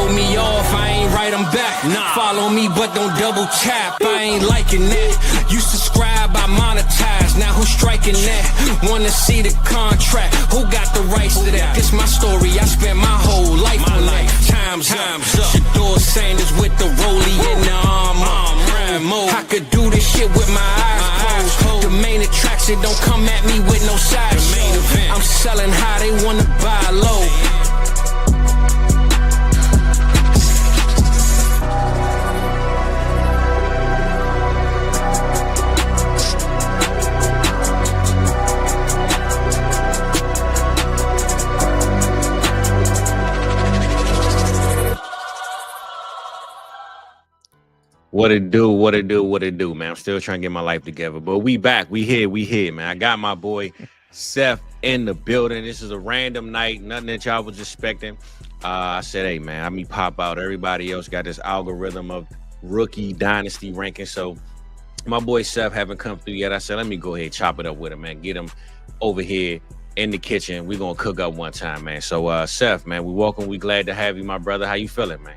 throw me off, I ain't right, I'm back. Nah. Follow me, but don't double tap. I ain't liking that. You subscribe, I monetize. Now who's striking that? Wanna see the contract? Who got the rights to that? This my story. I spent my whole life on life. Time's up. Shador Sanders with the rollie in the armor. I could do this shit with my eyes closed. The main attraction don't come at me with no side show. I'm selling high, they wanna buy low. What it do, man. I'm still trying to get my life together. But we back. We here, man. I got my boy Seth in the building. This is a random night, nothing that y'all was expecting. I said, hey, man, I mean, pop out. Everybody else got this algorithm of rookie dynasty ranking. So my boy Seth haven't come through yet. I said, let me go ahead and chop it up with him, man. Get him over here in the kitchen. We're going to cook up one time, man. So, Seth, man, we welcome. We glad to have you, my brother. How you feeling, man?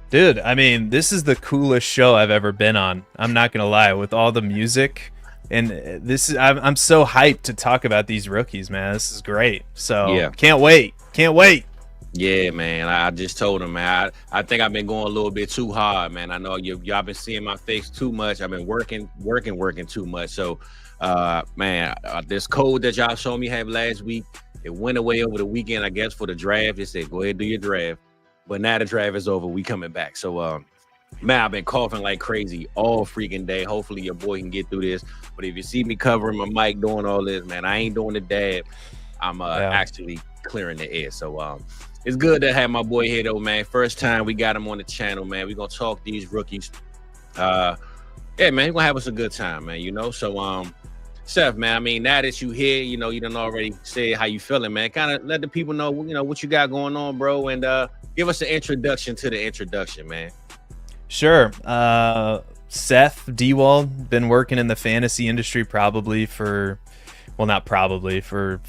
Dude, I mean, this is the coolest show I've ever been on. I'm not gonna lie, with all the music, and I'm so hyped to talk about these rookies, man. This is great. So yeah, can't wait. Yeah, man. I just told him, man. I think I've been going a little bit too hard, man. I know y'all been seeing my face too much. I've been working too much. So, man, this code that y'all showed me have last week, it went away over the weekend, I guess, for the draft. They said, go ahead, do your draft. But now the draft is over. We coming back. So, man, I've been coughing like crazy all freaking day. Hopefully your boy can get through this. But if you see me covering my mic doing all this, man, I ain't doing the dab. I'm actually clearing the air. So, it's good to have my boy here, though, man. First time we got him on the channel, man. We're going to talk these rookies. Yeah, man, we're going to have us a good time, man, you know? So, Seth, man, I mean, now that you here, you know, you done already said how you feeling, man. Kind of let the people know, you know, what you got going on, bro. And give us an introduction to the introduction, man. Sure. Seth Dewald, been working in the fantasy industry for 4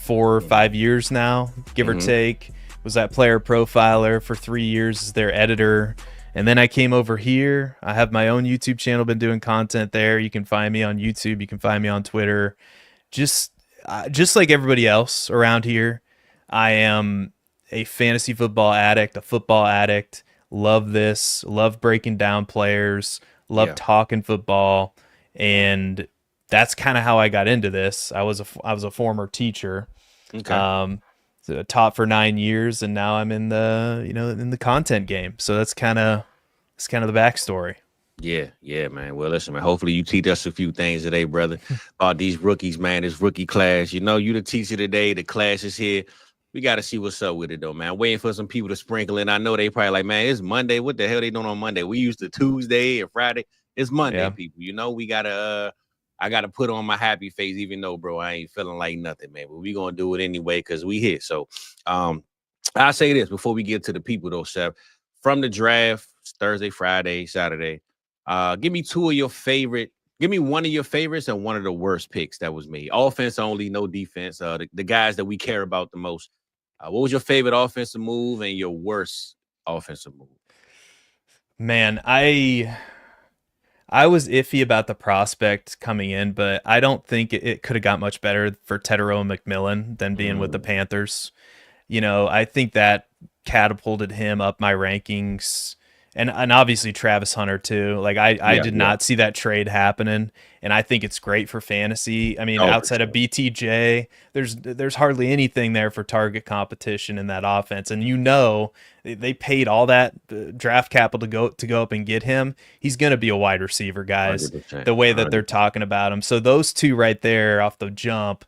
or 5 years now, give or take. Was that player profiler for 3 years as their editor. And then I came over here. I have my own YouTube channel, been doing content there. You can find me on YouTube. You can find me on Twitter. Just like everybody else around here, I am a fantasy football addict, a football addict. Love this. Love breaking down players. Love talking football. And that's kind of how I got into this. I was a former teacher. Okay. Taught for 9 years, and now I'm in the content game. So that's kind of the backstory. Yeah, man. Well, listen, man. Hopefully you teach us a few things today, brother, about these rookies, man. This rookie class. You know, you the teacher today. The class is here. We got to see what's up with it, though, man. Waiting for some people to sprinkle in. I know they probably like, man, it's Monday. What the hell they doing on Monday? We used to Tuesday and Friday. It's Monday, people. You know, we gotta. I got to put on my happy face, even though, bro, I ain't feeling like nothing, man. But we going to do it anyway because we here. So I'll say this before we get to the people, though, Seth. From the draft, Thursday, Friday, Saturday, give me one of your favorites and one of the worst picks that was made. Offense only, no defense. The guys that we care about the most. What was your favorite offensive move and your worst offensive move? Man, I was iffy about the prospect coming in, but I don't think it could have got much better for Tetairoa McMillan than being with the Panthers. You know, I think that catapulted him up my rankings. And obviously Travis Hunter too. Like I did not see that trade happening, and I think it's great for fantasy. I mean, outside of BTJ, there's hardly anything there for target competition in that offense. And you know, they paid all that draft capital to go up and get him. He's going to be a wide receiver, guys. 100%. The way that they're talking about him. So those two right there off the jump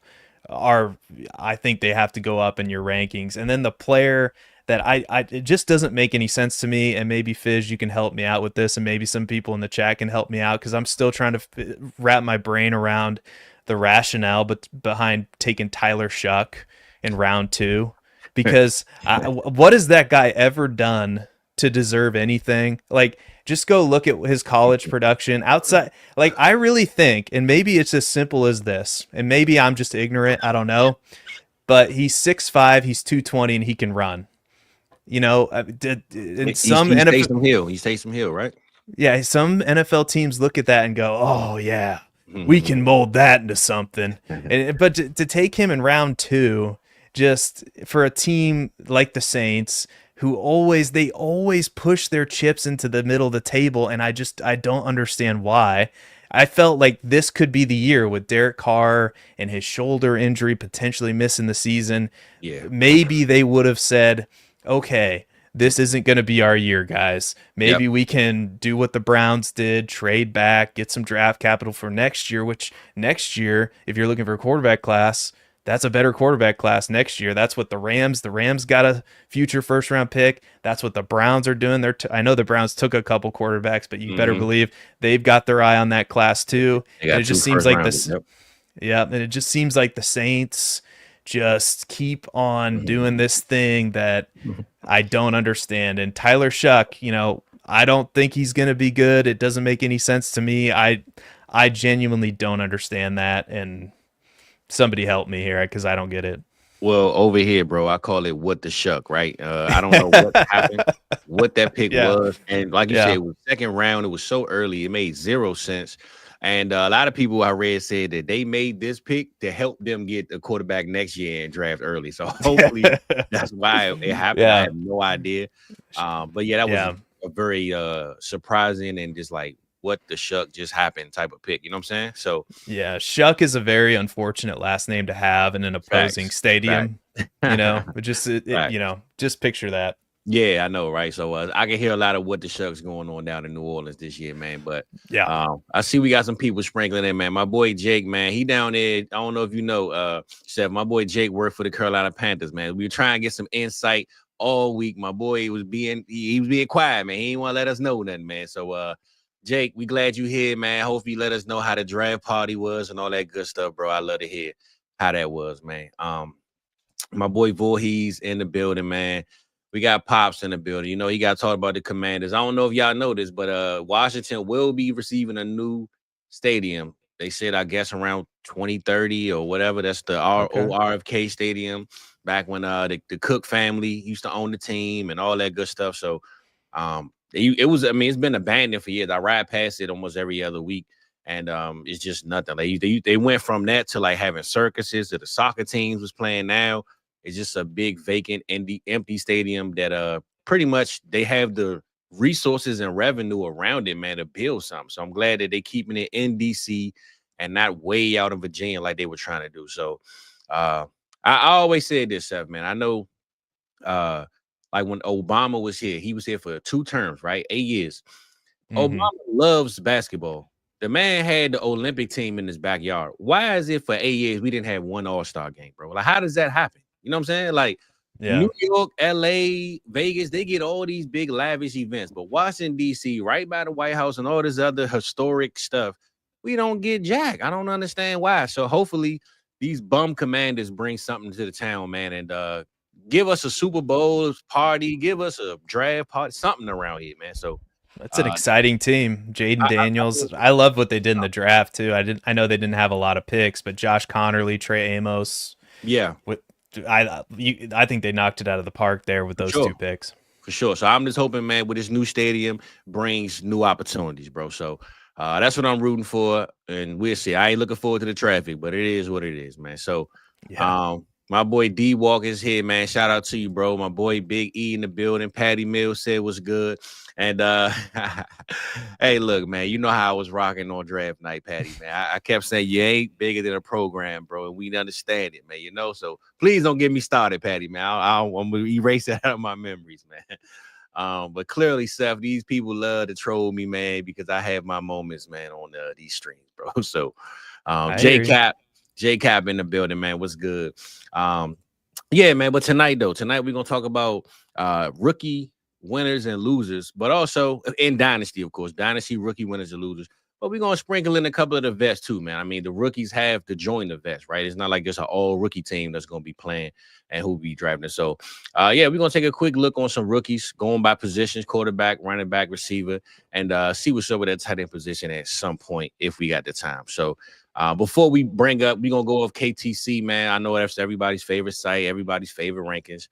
I think they have to go up in your rankings. And then the player that it just doesn't make any sense to me, and maybe Fizz, you can help me out with this, and maybe some people in the chat can help me out, because I'm still trying to wrap my brain around the rationale behind taking Tyler Shuck in round 2, because what has that guy ever done to deserve anything? Like, just go look at his college production outside. Like, I really think, and maybe it's as simple as this, and maybe I'm just ignorant, I don't know, but he's 6'5", he's 220, and he can run. You know, in some He's NFL, Taysom Hill. He's Taysom Hill, right? yeah, some NFL teams look at that and go, "Oh yeah, we can Mhm. mold that into something." But to take him in round 2, just for a team like the Saints, who always push their chips into the middle of the table, and I don't understand why. I felt like this could be the year with Derek Carr and his shoulder injury potentially missing the season. Yeah. Maybe they would have said, okay, this isn't going to be our year, guys. Yep. Maybe we can do what the Browns did, trade back, get some draft capital for next year, which next year, if you're looking for a quarterback class, that's a better quarterback class next year. That's what the Rams got a future first round pick. That's what the Browns are doing. I know the Browns took a couple quarterbacks, but you better Hmm. believe they've got their eye on that class too. They And got it two just seems first like rounders. this. Yep. Yeah, and it just seems like the Saints just keep on doing this thing that I don't understand. And Tyler Shuck, I don't think he's going to be good. It doesn't make any sense to me. I genuinely don't understand that, and somebody help me here because I don't get it. Well, over here, bro, I call it what the shuck, right? I don't know what happened, what that pick Yeah, was. And like you said, yeah, it was second round. It was so early. It made zero sense. And a lot of people I read said that they made this pick to help them get a quarterback next year and draft early. So hopefully that's why it happened. I yeah, have no idea. But yeah, that was yeah. a very surprising and just like what the shuck just happened type of pick. You know what I'm saying? So Yeah, Shuck is a very unfortunate last name to have in an opposing facts, facts. stadium. Just picture that. Yeah, I know, right? So I can hear a lot of what the shucks going on down in New Orleans this year, man. But Yeah. I see we got some people sprinkling in, man. My boy Jake, man, he down there. I don't know if you know, Chef. My boy Jake worked for the Carolina Panthers, man. We were trying to get some insight all week. My boy was he was being quiet, man. He didn't want to let us know nothing, man. So Jake, we glad you here, man. Hopefully you let us know how the draft party was and all that good stuff, bro. I love to hear how that was, man. My boy Voorhees in the building, man. We got Pops in the building. You know, he got talked about the Commanders. I don't know if y'all know this, but Washington will be receiving a new stadium. They said, I guess, around 2030 or whatever. That's the Okay. RFK Stadium back when the Cook family used to own the team and all that good stuff. So it was, I mean, it's been abandoned for years. I ride past it almost every other week. And it's just nothing. Like they went from that to like having circuses that the soccer teams was playing now. It's just a big vacant empty stadium that pretty much they have the resources and revenue around it, man, to build something. So I'm glad that they keeping it in DC and not way out in Virginia like they were trying to do. So I always said this stuff, man. I know like when Obama was here, he was here for 2 terms, right? 8 years. Obama Hmm. loves basketball. The man had the Olympic team in his backyard. Why is it for 8 years we didn't have one All-Star game, bro? Like, how does that happen? You know what I'm saying? Like, Yeah. New York, LA, Vegas, they get all these big lavish events, but Washington, D.C., right by the White House and all this other historic stuff, we don't get jack. I don't understand why. So hopefully these bum commanders bring something to the town, man, and give us a Super Bowl party, give us a draft party, something around here, man. So That's an uh, exciting team. Jaden I Daniels. I love what they did in the draft too. I know they didn't have a lot of picks, but Josh Connerly, Trey Amos, yeah, with I think they knocked it out of the park there with for those sure. 2 picks. For sure. So I'm just hoping, man, with this new stadium brings new opportunities, bro. So that's what I'm rooting for. And we'll see. I ain't looking forward to the traffic, but it is what it is, man. So Yeah. my boy D Walk is here, man. Shout out to you, bro. My boy Big E in the building. Patty Mills said was good. And hey, look, man, you know how I was rocking on draft night, Patty, man. I kept saying you ain't bigger than a program, bro, and we understand it, man. You know, so please don't get me started, Patty, man. I'm gonna erase that out of my memories, man. But clearly, Seth, these people love to troll me, man, because I have my moments, man, on these streams, bro. So, I J hear you. Cap in the building, man. What's good? Yeah, man. But tonight we're gonna talk about rookie winners and losers, but also in Dynasty, of course, Dynasty rookie winners and losers. But we're gonna sprinkle in a couple of the vets too, man. I mean, the rookies have to join the vets, right? It's not like there's an all rookie team that's gonna be playing and who'll be driving it. So yeah, we're gonna take a quick look on some rookies going by positions, quarterback, running back, receiver, and see what's up with that tight end position at some point if we got the time. So before we bring up, we're gonna go off KTC, man. I know that's everybody's favorite site, everybody's favorite rankings.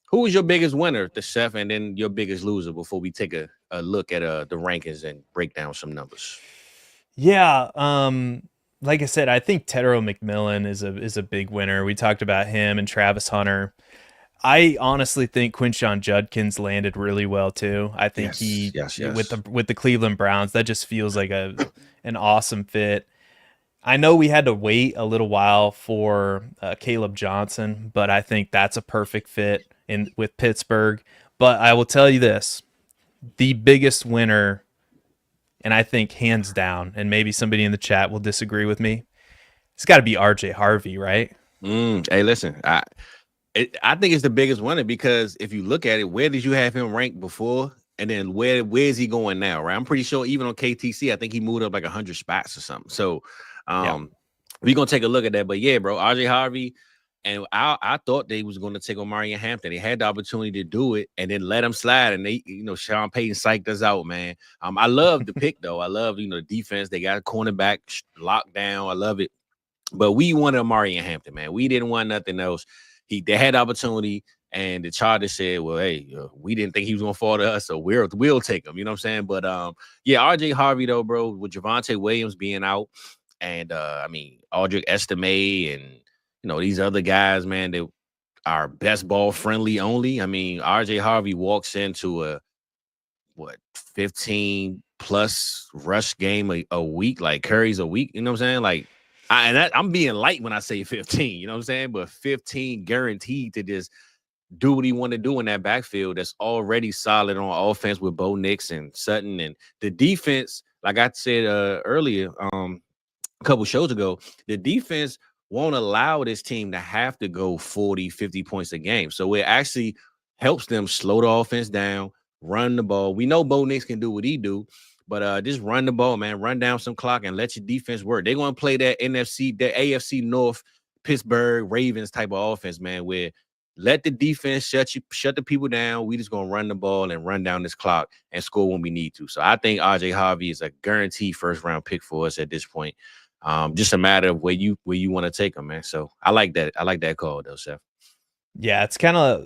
Who was your biggest winner, the chef, and then your biggest loser before we take a look at the rankings and break down some numbers? Yeah, like I said, I think Tedero McMillan is a big winner. We talked about him and Travis Hunter. I honestly think Quinshon Judkins landed really well too. I think Yes, yes, with yes. the Cleveland Browns, that just feels like an awesome fit. I know we had to wait a little while for Caleb Johnson, but I think that's a perfect fit in with Pittsburgh. But I will tell you this: the biggest winner, and I think hands down, and maybe somebody in the chat will disagree with me. It's got to be RJ Harvey, right? Hey, listen, I think it's the biggest winner because if you look at it, where did you have him ranked before? And then where is he going now, right? I'm pretty sure even on KTC, I think he moved up like 100 spots or something. So we're going to take a look at that. But yeah, bro, RJ Harvey, and I thought they was going to take Omari and Hampton. They had the opportunity to do it and then let him slide. And they, Sean Payton psyched us out, man. I love the pick, though. I love, the defense. They got a cornerback locked down. I love it. But we wanted Omari and Hampton, man. We didn't want nothing else. They had the opportunity, and the Chargers said, "Well, hey, we didn't think he was gonna fall to us, so we'll take him." You know what I'm saying? But yeah, RJ Harvey though, bro, with Javonte Williams being out, and Audric Estime and these other guys, man, they are best ball friendly only. I mean, RJ Harvey walks into a 15 plus rush game a week, like Curry's a week. You know what I'm saying? Like. I'm being light when I say 15, you know what I'm saying? But 15 guaranteed to just do what he want to do in that backfield that's already solid on offense with Bo Nix and Sutton. And the defense, like I said earlier, a couple shows ago, the defense won't allow this team to have to go 40, 50 points a game. So it actually helps them slow the offense down, run the ball. We know Bo Nix can do what he do. But just run the ball, man. Run down some clock and let your defense work. They're going to play that AFC North, Pittsburgh Ravens type of offense, man, where let the defense shut the people down. We just going to run the ball and run down this clock and score when we need to. So I think RJ Harvey is a guaranteed first-round pick for us at this point. Just a matter of where you want to take him, man. So I like that. I like that call, though, Seth. Yeah, it's kind of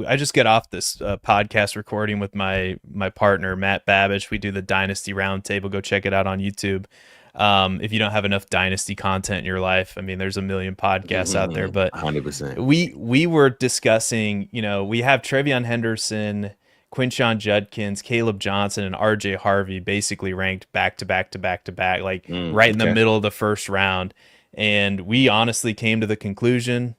I just got off this podcast recording with my partner Matt Babbage. We do the Dynasty Roundtable. Go check it out on YouTube. If you don't have enough Dynasty content in your life, I mean, there's a million podcasts out there. But 100%. We were discussing, we have Trevion Henderson, Quinshon Judkins, Caleb Johnson, and RJ Harvey basically ranked back to back, like right in the middle of the first round. And we honestly came to the conclusion,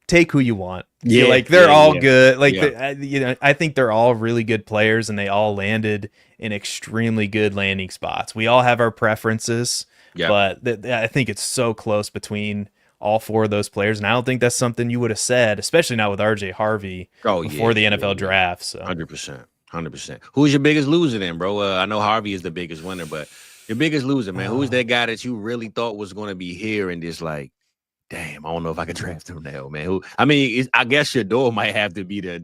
take who you want. Yeah, like they're all good. Like I think they're all really good players, and they all landed in extremely good landing spots. We all have our preferences, but I think it's so close between all four of those players, and I don't think that's something you would have said, especially not with RJ Harvey before the NFL draft. So 100%. Who's your biggest loser then, bro? I know Harvey is the biggest winner, but your biggest loser, man. Who's that guy that you really thought was going to be here and just like, damn, I don't know if I could draft him now, man. I guess Shador might have to be the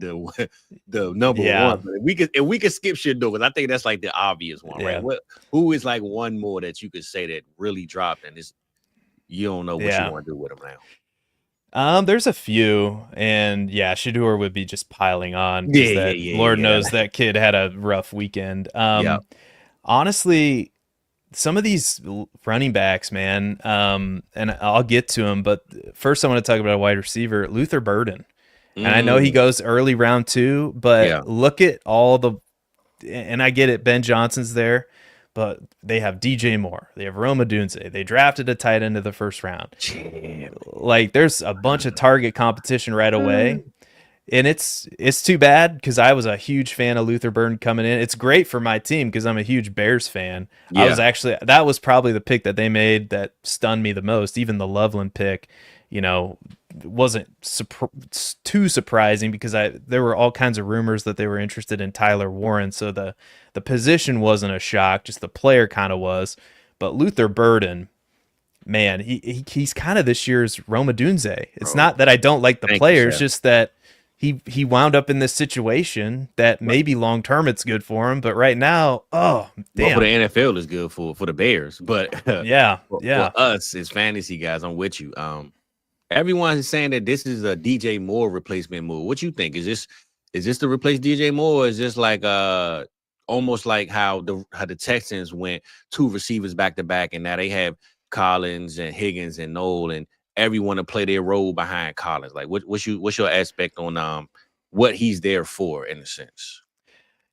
number one. But if we could skip Shador, because I think that's like the obvious one, right? Who is like one more that you could say that really dropped and you don't know what you want to do with him now? There's a few, and Shador would be just piling on. Lord knows that kid had a rough weekend. Honestly, some of these running backs, man, and I'll get to him, but first I want to talk about a wide receiver, Luther Burden. And I know he goes early round 2, but look at all and I get it, Ben Johnson's there, but they have DJ Moore, they have Rome Odunze, they drafted a tight end in the first round. Like there's a bunch of target competition right away. And it's too bad because I was a huge fan of Luther Burden coming in. It's great for my team because I'm a huge Bears fan. That was probably the pick that they made that stunned me the most. Even the Loveland pick, wasn't too surprising because there were all kinds of rumors that they were interested in Tyler Warren. So the position wasn't a shock, just the player kind of was. But Luther Burden, man, he's kind of this year's Rome Odunze. It's not that I don't like the players, just that he wound up in this situation that maybe long term it's good for him, but right now, damn. Well, for the NFL is good for the Bears, but for us as fantasy guys, I'm with you. Everyone is saying that this is a DJ Moore replacement move. What you think? Is this to replace DJ Moore, or is this like almost like how the Texans went two receivers back to back, and now they have Collins and Higgins and Noel and everyone to play their role behind Collins? Like what's your aspect on what he's there for in a sense?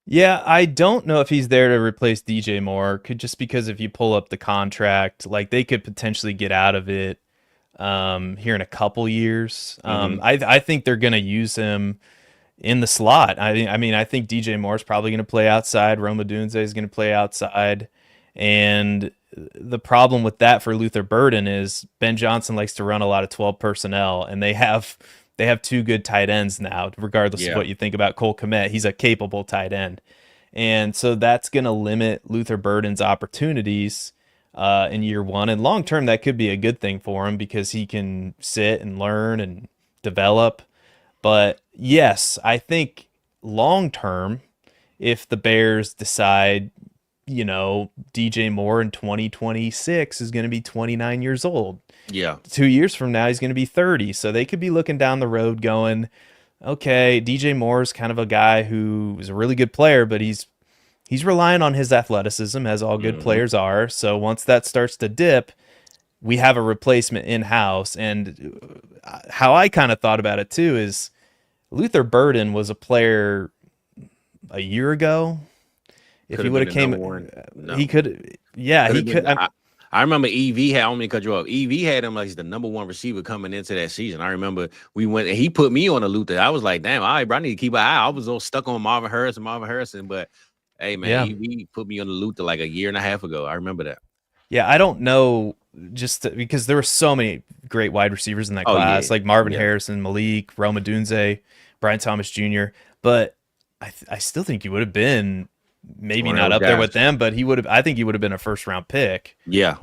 Yeah, I don't know if he's there to replace DJ Moore. Could just because if you pull up the contract, like they could potentially get out of it here in a couple years. I think they're going to use him in the slot. I mean, I think DJ Moore's probably going to play outside. Rome Odunze is going to play outside. And the problem with that for Luther Burden is Ben Johnson likes to run a lot of 12 personnel, and they have two good tight ends now, regardless of what you think about Cole Kmet. He's a capable tight end. And so that's going to limit Luther Burden's opportunities in year one. And long term, that could be a good thing for him because he can sit and learn and develop. But yes, I think long term, if the Bears decide, DJ Moore in 2026 is going to be 29 years old. Yeah. 2 years from now, he's going to be 30. So they could be looking down the road going, okay, DJ Moore is kind of a guy who is a really good player, but he's relying on his athleticism, as all good players are. So once that starts to dip, we have a replacement in-house. And how I kind of thought about it too is Luther Burden was a player a year ago. If he would have came, he could. Yeah, he could. I remember EV had, I don't mean to cut you off. EV had him like the number one receiver coming into that season. I remember we went and he put me on a Luther. I was like, damn, all right, bro, I need to keep an eye. I was all stuck on Marvin Harrison. But hey, man, EV put me on the Luther like a year and a half ago. I remember that. Yeah, I don't know, because there were so many great wide receivers in that class, like Marvin Harrison, Malik, Rome Odunze, Brian Thomas Jr. But I still think he would have been maybe not up there with them, but I think he would have been a first round pick. Yeah.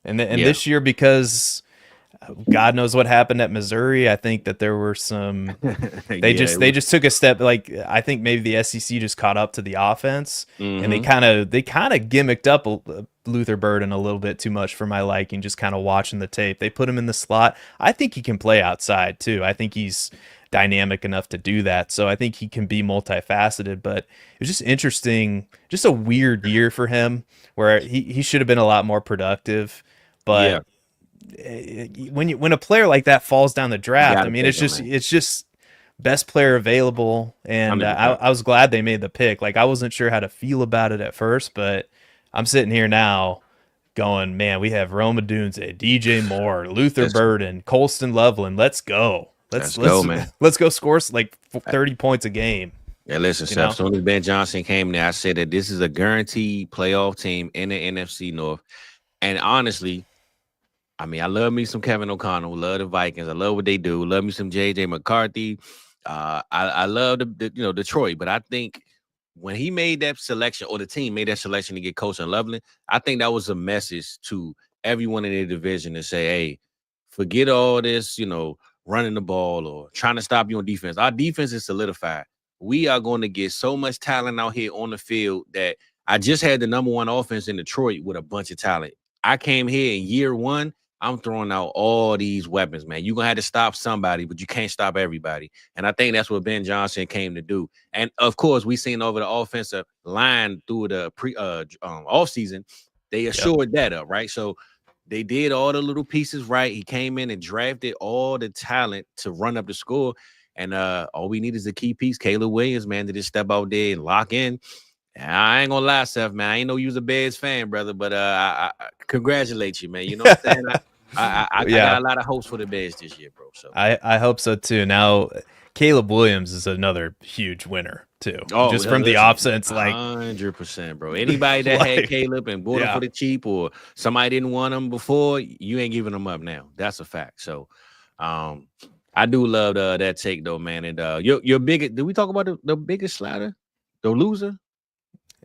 And this year, because God knows what happened at Missouri, I think that there were some, they just took a step. Like, I think maybe the SEC just caught up to the offense and they kind of gimmicked up Luther Burden a little bit too much for my liking, just kind of watching the tape. They put him in the slot. I think he can play outside too. I think he's dynamic enough to do that. So I think he can be multifaceted, but it was just interesting, just a weird year for him where he should have been a lot more productive. But when a player like that falls down the draft, I mean, it's just best player available. And I was glad they made the pick. Like, I wasn't sure how to feel about it at first, but I'm sitting here now going, man, we have Rome Odunze, DJ Moore, Luther Burden, Colston Loveland. Let's go. Let's go, man. Let's go score like 30 points a game. Yeah, listen, Seth, as soon as Ben Johnson came there, I said that this is a guaranteed playoff team in the NFC North. And honestly, I mean, I love me some Kevin O'Connell, love the Vikings. I love what they do. Love me some JJ McCarthy. I love the Detroit, but I think when he made that selection, or the team made that selection to get Colston Loveland, I think that was a message to everyone in their division to say, hey, forget all this, running the ball or trying to stop you on defense. Our defense is solidified. We are going to get so much talent out here on the field that I just had the number one offense in Detroit with a bunch of talent. I came here in year one. I'm throwing out all these weapons, man. You're going to have to stop somebody, but you can't stop everybody. And I think that's what Ben Johnson came to do. And, of course, we seen over the offensive line through the offseason, they assured that up, right? So they did all the little pieces right. He came in and drafted all the talent to run up the score. And all we need is a key piece, Caleb Williams, man, to just step out there and lock in. I ain't gonna lie, Seth, man. I ain't know you was a Bears fan, brother, but I congratulate you, man. You know what I'm saying? I got a lot of hopes for the Bears this year, bro. So I hope so too. Now, Caleb Williams is another huge winner too. Just from the offense, like 100%, bro. Anybody that had Caleb and bought him for the cheap, or somebody didn't want him before, you ain't giving him up now. That's a fact. So, I do love that take though, man. And your biggest. Did we talk about the biggest slider, the loser?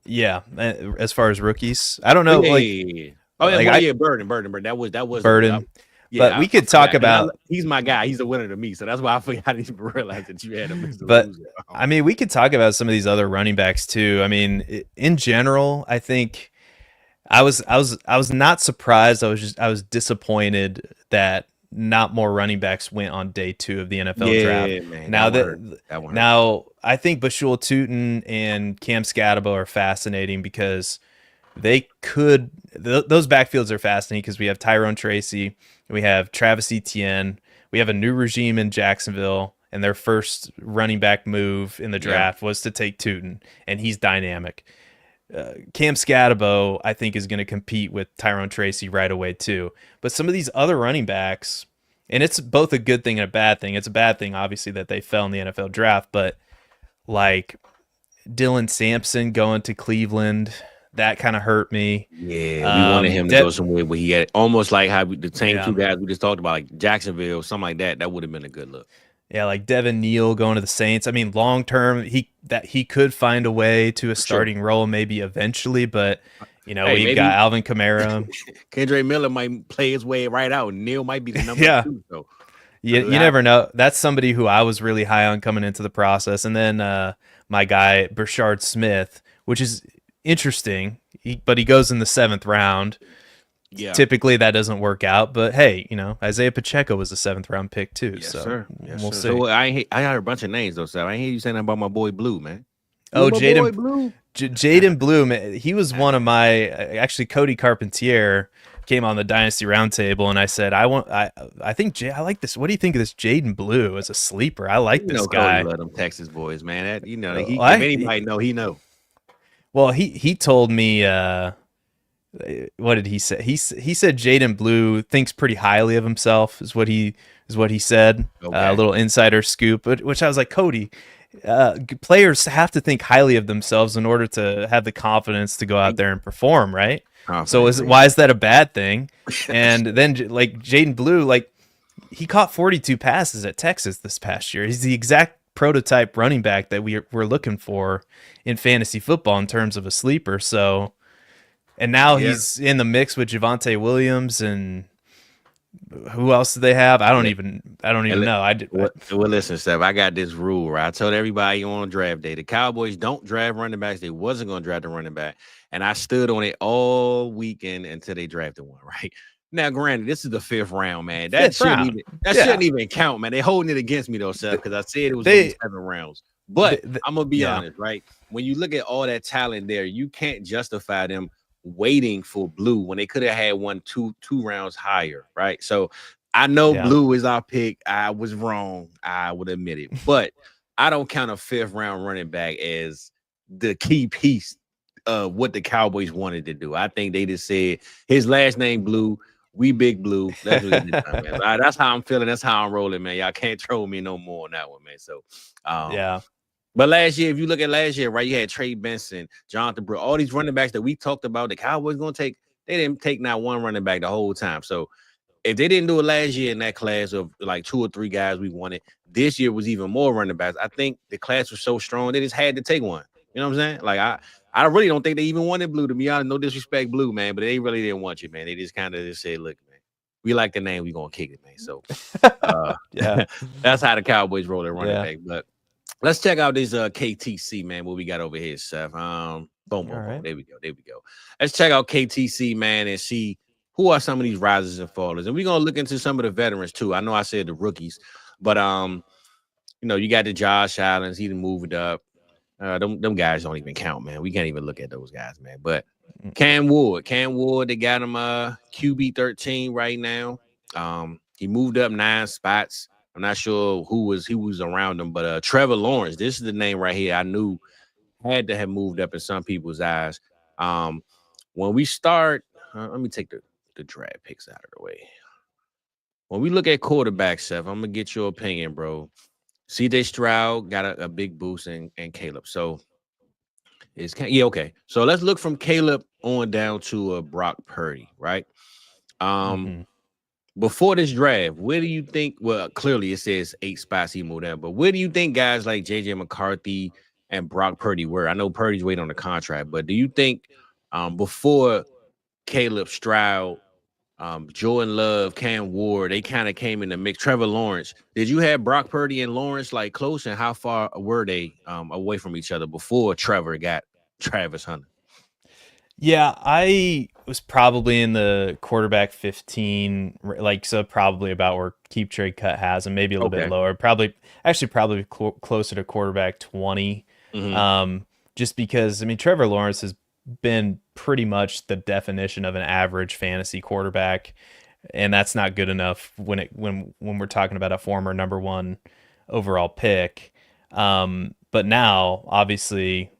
Yeah, as far as rookies, I don't know. Burden. That was Burden. But we could talk about. He's my guy. He's a winner to me, so that's why I forgot to even realize that you had him as the but loser. I mean, we could talk about some of these other running backs too. I mean, in general, I think I was not surprised. I was disappointed that not more running backs went on day 2 of the NFL draft. Yeah, man. Now That one hurt. now I think Bashul Tootin and Cam Scatabo are fascinating because they could those backfields are fascinating because we have Tyrone Tracy, we have Travis Etienne, we have a new regime in Jacksonville, and their first running back move in the draft was to take Tootin, and he's dynamic. Cam Scatabo, I think, is going to compete with Tyrone Tracy right away too. But some of these other running backs, and it's both a good thing and a bad thing. It's a bad thing, obviously, that they fell in the NFL draft, but like Dylan Sampson going to Cleveland, that kind of hurt me. Yeah, we wanted him to go somewhere where he had almost like how the same two guys we just talked about, like Jacksonville, something like that. That would have been a good look. Yeah, like Devin Neal going to the Saints. I mean, long term, he could find a way to a starting role maybe eventually, but we've got Alvin Kamara. Kendra Miller might play his way right out. Neal might be the number 2. So you never know. That's somebody who I was really high on coming into the process. And then my guy Brashard Smith, which is interesting, but he goes in the 7th round. Yeah. Typically that doesn't work out, but hey, Isaiah Pacheco was a 7th round pick too. Yes, so sir. Yes, we'll sir. see. So I heard a bunch of names though, so I ain't hear you saying about my boy Blue, man. Jaden Blue. Jaden Blue, man, he was one of my actually Cody Carpentier came on the Dynasty Roundtable, and I said I think I like this. What do you think of this Jaden Blue as a sleeper? I like this guy. Cody love them Texas boys, man. That if anybody know, he know. Well, he told me. What did he say? He said Jaden Blue thinks pretty highly of himself. Is what he said. Okay. A little insider scoop, which I was like, Cody. Players have to think highly of themselves in order to have the confidence to go out there and perform, right? So why is that a bad thing? And then like Jaden Blue, like he caught 42 passes at Texas this past year. He's the exact prototype running back that we're looking for in fantasy football in terms of a sleeper. So. And now he's in the mix with Javonte Williams and who else do they have? I don't even know. Well, listen, Steph, I got this rule, right? I told everybody on draft day, the Cowboys don't draft running backs. They wasn't going to draft a running back. And I stood on it all weekend until they drafted one, right? Now, granted, this is the 5th round, man. That shouldn't even count, man. They holding it against me, though, Seth, because I said it was going to be 7 rounds. But I'm going to be honest, right? When you look at all that talent there, you can't justify them waiting for Blue when they could have had one two rounds higher, right? So I know Blue is our pick. I was wrong. I would admit it, but I don't count a 5th round running back as the key piece of what the Cowboys wanted to do. I think they just said his last name Blue. We big Blue. That's what it is, man. That's how I'm feeling. That's how I'm rolling, man. Y'all can't troll me no more on that one, man. So But last year, if you look at last year, right, you had Trey Benson, Jonathan Brewer, all these running backs that we talked about, the Cowboys going to take, they didn't take not one running back the whole time. So if they didn't do it last year in that class of like 2 or 3 guys we wanted, this year was even more running backs. I think the class was so strong, they just had to take one. You know what I'm saying? Like, I really don't think they even wanted Blue, to be honest. No disrespect, Blue, man, but they really didn't want you, man. They just kind of just said, look, man, we like the name, we going to kick it, man. So that's how the Cowboys roll their running back. But let's check out this KTC, man, what we got over here, Seth. Boom. Right. There we go. Let's check out KTC, man, and see who are some of these risers and fallers. And we're going to look into some of the veterans, too. I know I said the rookies, but, you got the Josh Allens. He done moved up. Them guys don't even count, man. We can't even look at those guys, man. But Cam Ward, they got him QB 13 right now. He moved up 9 spots. I'm not sure who was around him, but Trevor Lawrence, this is the name right here I knew had to have moved up in some people's eyes. When we start, let me take the draft picks out of the way. When we look at quarterback, Seth, I'm going to get your opinion, bro. CJ Stroud got a big boost and Caleb. So okay. So let's look from Caleb on down to Brock Purdy, right? Before this draft, where do you think? Well, clearly it says 8 spots he moved down, but where do you think guys like JJ McCarthy and Brock Purdy were? I know Purdy's waiting on the contract, but do you think before Caleb, Stroud, Jordan Love, Cam Ward, they kind of came in the mix? Trevor Lawrence, did you have Brock Purdy and Lawrence like close, and how far were they away from each other before Trevor got Travis Hunter? Yeah, I was probably in the quarterback 15, like, so probably about where Keep Trade Cut has him, maybe a little bit Okay. lower. Probably closer to quarterback 20. Mm-hmm. Um, just because, I mean, Trevor Lawrence has been pretty much the definition of an average fantasy quarterback, and that's not good enough when we're talking about a former number one overall pick. But now, obviously,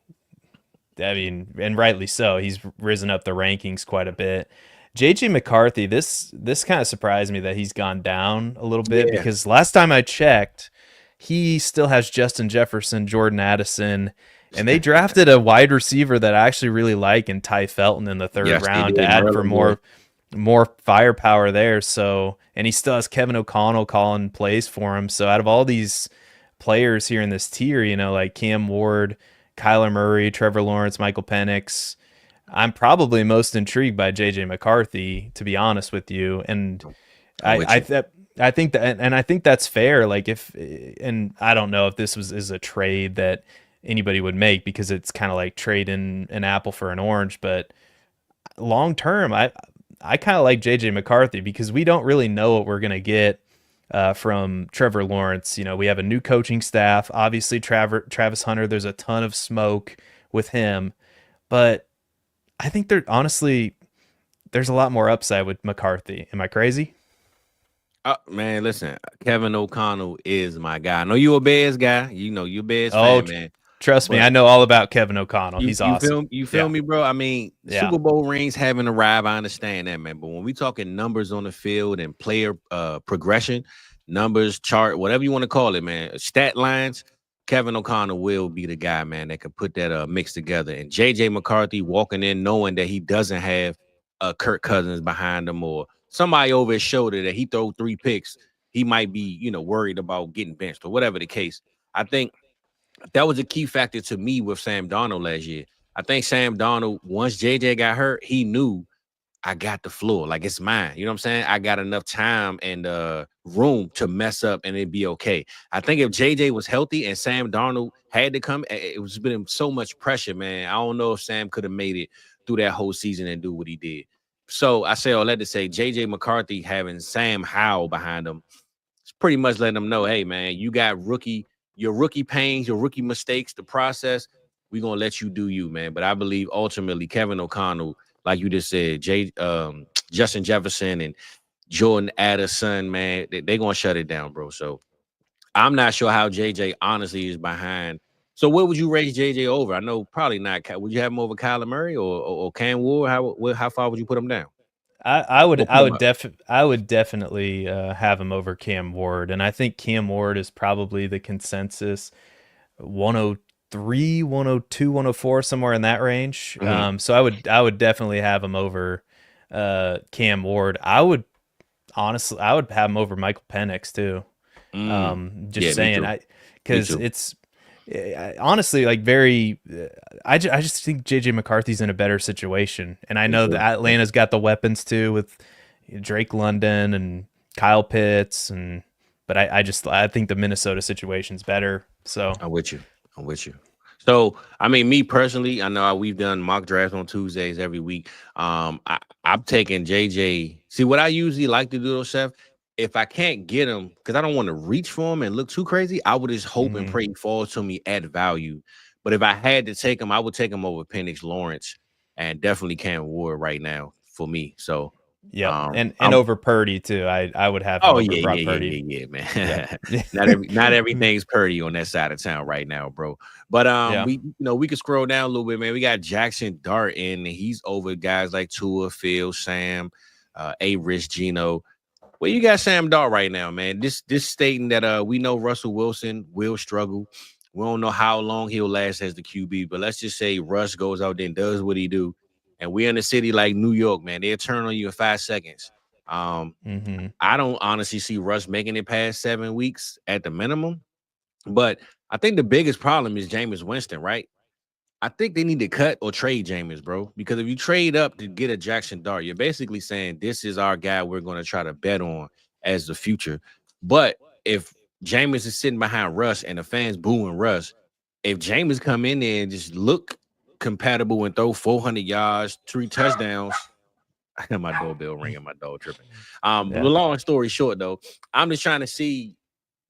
I mean, and rightly so, he's risen up the rankings quite a bit. JJ McCarthy, this kind of surprised me that he's gone down a little bit, Yeah. because last time I checked, he still has Justin Jefferson, Jordan Addison, and they drafted a wide receiver that I actually really like in Ty Felton in the third Yes, they round to did. add for Maryland boy. more firepower there. So, and he still has Kevin O'Connell calling plays for him. So out of all these players here in this tier, like Cam Ward, Kyler Murray, Trevor Lawrence, Michael Penix, I'm probably most intrigued by JJ McCarthy, to be honest with you. And I'm with you. I think that, and I think that's fair. Like, and I don't know if this is a trade that anybody would make, because it's kind of like trading an apple for an orange. But long term, I kind of like JJ McCarthy, because we don't really know what we're gonna get from Trevor Lawrence. We have a new coaching staff. Obviously, Travis Hunter. There's a ton of smoke with him, but I think there's a lot more upside with McCarthy. Am I crazy? Man, listen, Kevin O'Connell is my guy. I know you a Bears guy. You a Bears Oh, fan, man. trust me, But I know all about Kevin O'Connell. you He's you awesome. feel you feel Yeah, me, bro? I mean, yeah. Super Bowl rings haven't arrived. I understand that, man. But when we talking numbers on the field and player progression, numbers, chart, whatever you want to call it, man, stat lines, Kevin O'Connell will be the guy, man, that can put that mix together. And JJ McCarthy walking in knowing that he doesn't have Kirk Cousins behind him, or somebody over his shoulder that he throw 3 picks, he might be, worried about getting benched or whatever the case. I think that was a key factor to me with Sam Darnold last year. I think Sam Darnold, once JJ got hurt, he knew, I got the floor. Like, it's mine. You know what I'm saying? I got enough time and room to mess up and it'd be okay. I think if JJ was healthy and Sam Darnold had to come, it was been so much pressure, man. I don't know if Sam could have made it through that whole season and do what he did. So I say all that to say, JJ McCarthy having Sam Howell behind him, it's pretty much letting them know, hey, man, you got your rookie pains, your rookie mistakes, the process. We're gonna let you do you, man. But I believe ultimately Kevin O'Connell, like you just said, Justin Jefferson and Jordan Addison, man, they gonna shut it down, bro. So I'm not sure how JJ honestly is behind. So what would you raise JJ over? I know probably not. Would you have him over Kyler Murray or Cam Ward? How far would you put him down? I would Or put him up? I would definitely have him over Cam Ward, and I think Cam Ward is probably the consensus 103, 102, 104, somewhere in that range. Mhm. So I would definitely have him over Cam Ward. I would have him over Michael Penix too. Yeah, Just me saying, too. Me because too. it's honestly, like, very. I just think JJ McCarthy's in a better situation, and I Me know too. that Atlanta's got the weapons too with Drake London and Kyle Pitts, but I think the Minnesota situation's better. So I'm with you. I'm with you. So, I mean, me personally, I know we've done mock drafts on Tuesdays every week. I'm taking JJ. See, what I usually like to do, though, Chef, if I can't get him, because I don't want to reach for him and look too crazy, I would just hope and pray he falls to me at value. But if I had to take him, I would take him over Penix Lawrence and definitely Cam Ward right now for me. So, yep, and I'm over Purdy too. I would have him Oh over yeah, Brock yeah, Purdy. yeah, yeah, yeah, Yep. man. Not everything's Purdy on that side of town right now, bro. But Yeah. we could scroll down a little bit, man. We got Jackson Dart in, and he's over guys like Tua, Phil, Sam, A. Rich, Gino. Well, you got Sam Dart right now, man. This stating that we know Russell Wilson will struggle. We don't know how long he'll last as the QB, but let's just say Russ goes out there and does what he do, and we're in a city like New York, man. They'll turn on you in 5 seconds. Mm-hmm. I don't honestly see Russ making it past 7 weeks at the minimum. But I think the biggest problem is Jameis Winston, right? I think they need to cut or trade Jameis, bro. Because if you trade up to get a Jackson Dart, you're basically saying this is our guy we're going to try to bet on as the future. But if Jameis is sitting behind Russ and the fans booing Russ, if Jameis come in there and just look compatible and throw 400 yards, 3 touchdowns, I got my doorbell ringing, my dog tripping. Yeah. But long story short, though, I'm just trying to see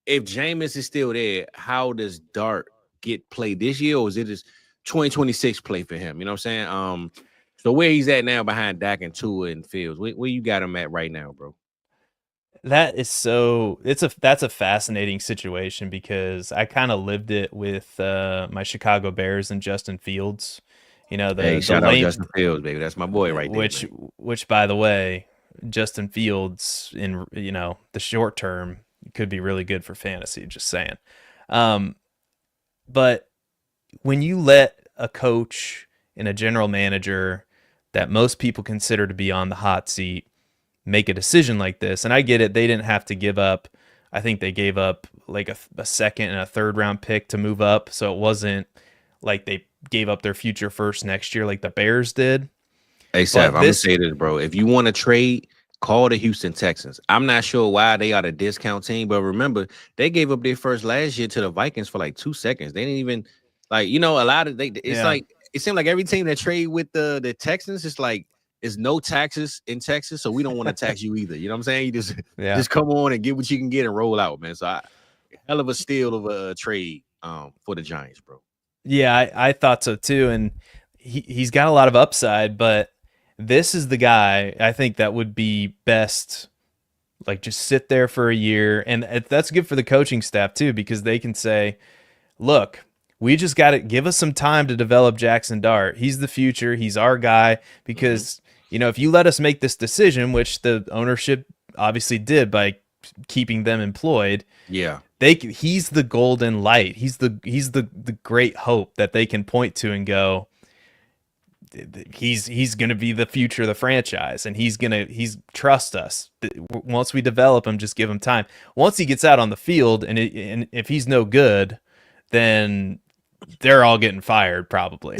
if Jameis is still there, how does Dart get played this year, or is it just 2026 play for him? You know what I'm saying? So where he's at now behind Dak and Tua and Fields, where you got him at right now, bro? That's a fascinating situation because I kind of lived it with my Chicago Bears and Justin Fields. You know, Hey, the shout out lane, Justin Fields, baby. That's my boy right there. which by the way, Justin Fields in the short term could be really good for fantasy. Just saying. But when you let a coach and a general manager that most people consider to be on the hot seat make a decision like this, and I get it, they didn't have to give up. I think they gave up like a second and a third round pick to move up, so it wasn't like they gave up their future first next year like the Bears did. Hey, Seth, I'm gonna say this, bro. If you want to trade, call the Houston Texans. I'm not sure why they are the discount team, but remember, they gave up their first last year to the Vikings for like 2 seconds. They didn't even a lot of like it seemed like every team that trade with the Texans, it's like there's no taxes in Texas, so we don't want to tax you either. You know what I'm saying? You just come on and get what you can get and roll out, man. So hell of a steal of a trade for the Giants, bro. Yeah, I thought so too, and he's got a lot of upside, but this is the guy I think that would be best, like just sit there for a year, and that's good for the coaching staff too because they can say, "Look, we just got to give us some time to develop Jackson Dart. He's the future. He's our guy." Because if you let us make this decision, which the ownership obviously did by keeping them employed, he's the golden light. He's the great hope that they can point to and go, he's going to be the future of the franchise, and he's trust us. Once we develop him, just give him time. Once he gets out on the field, and if he's no good, then they're all getting fired probably.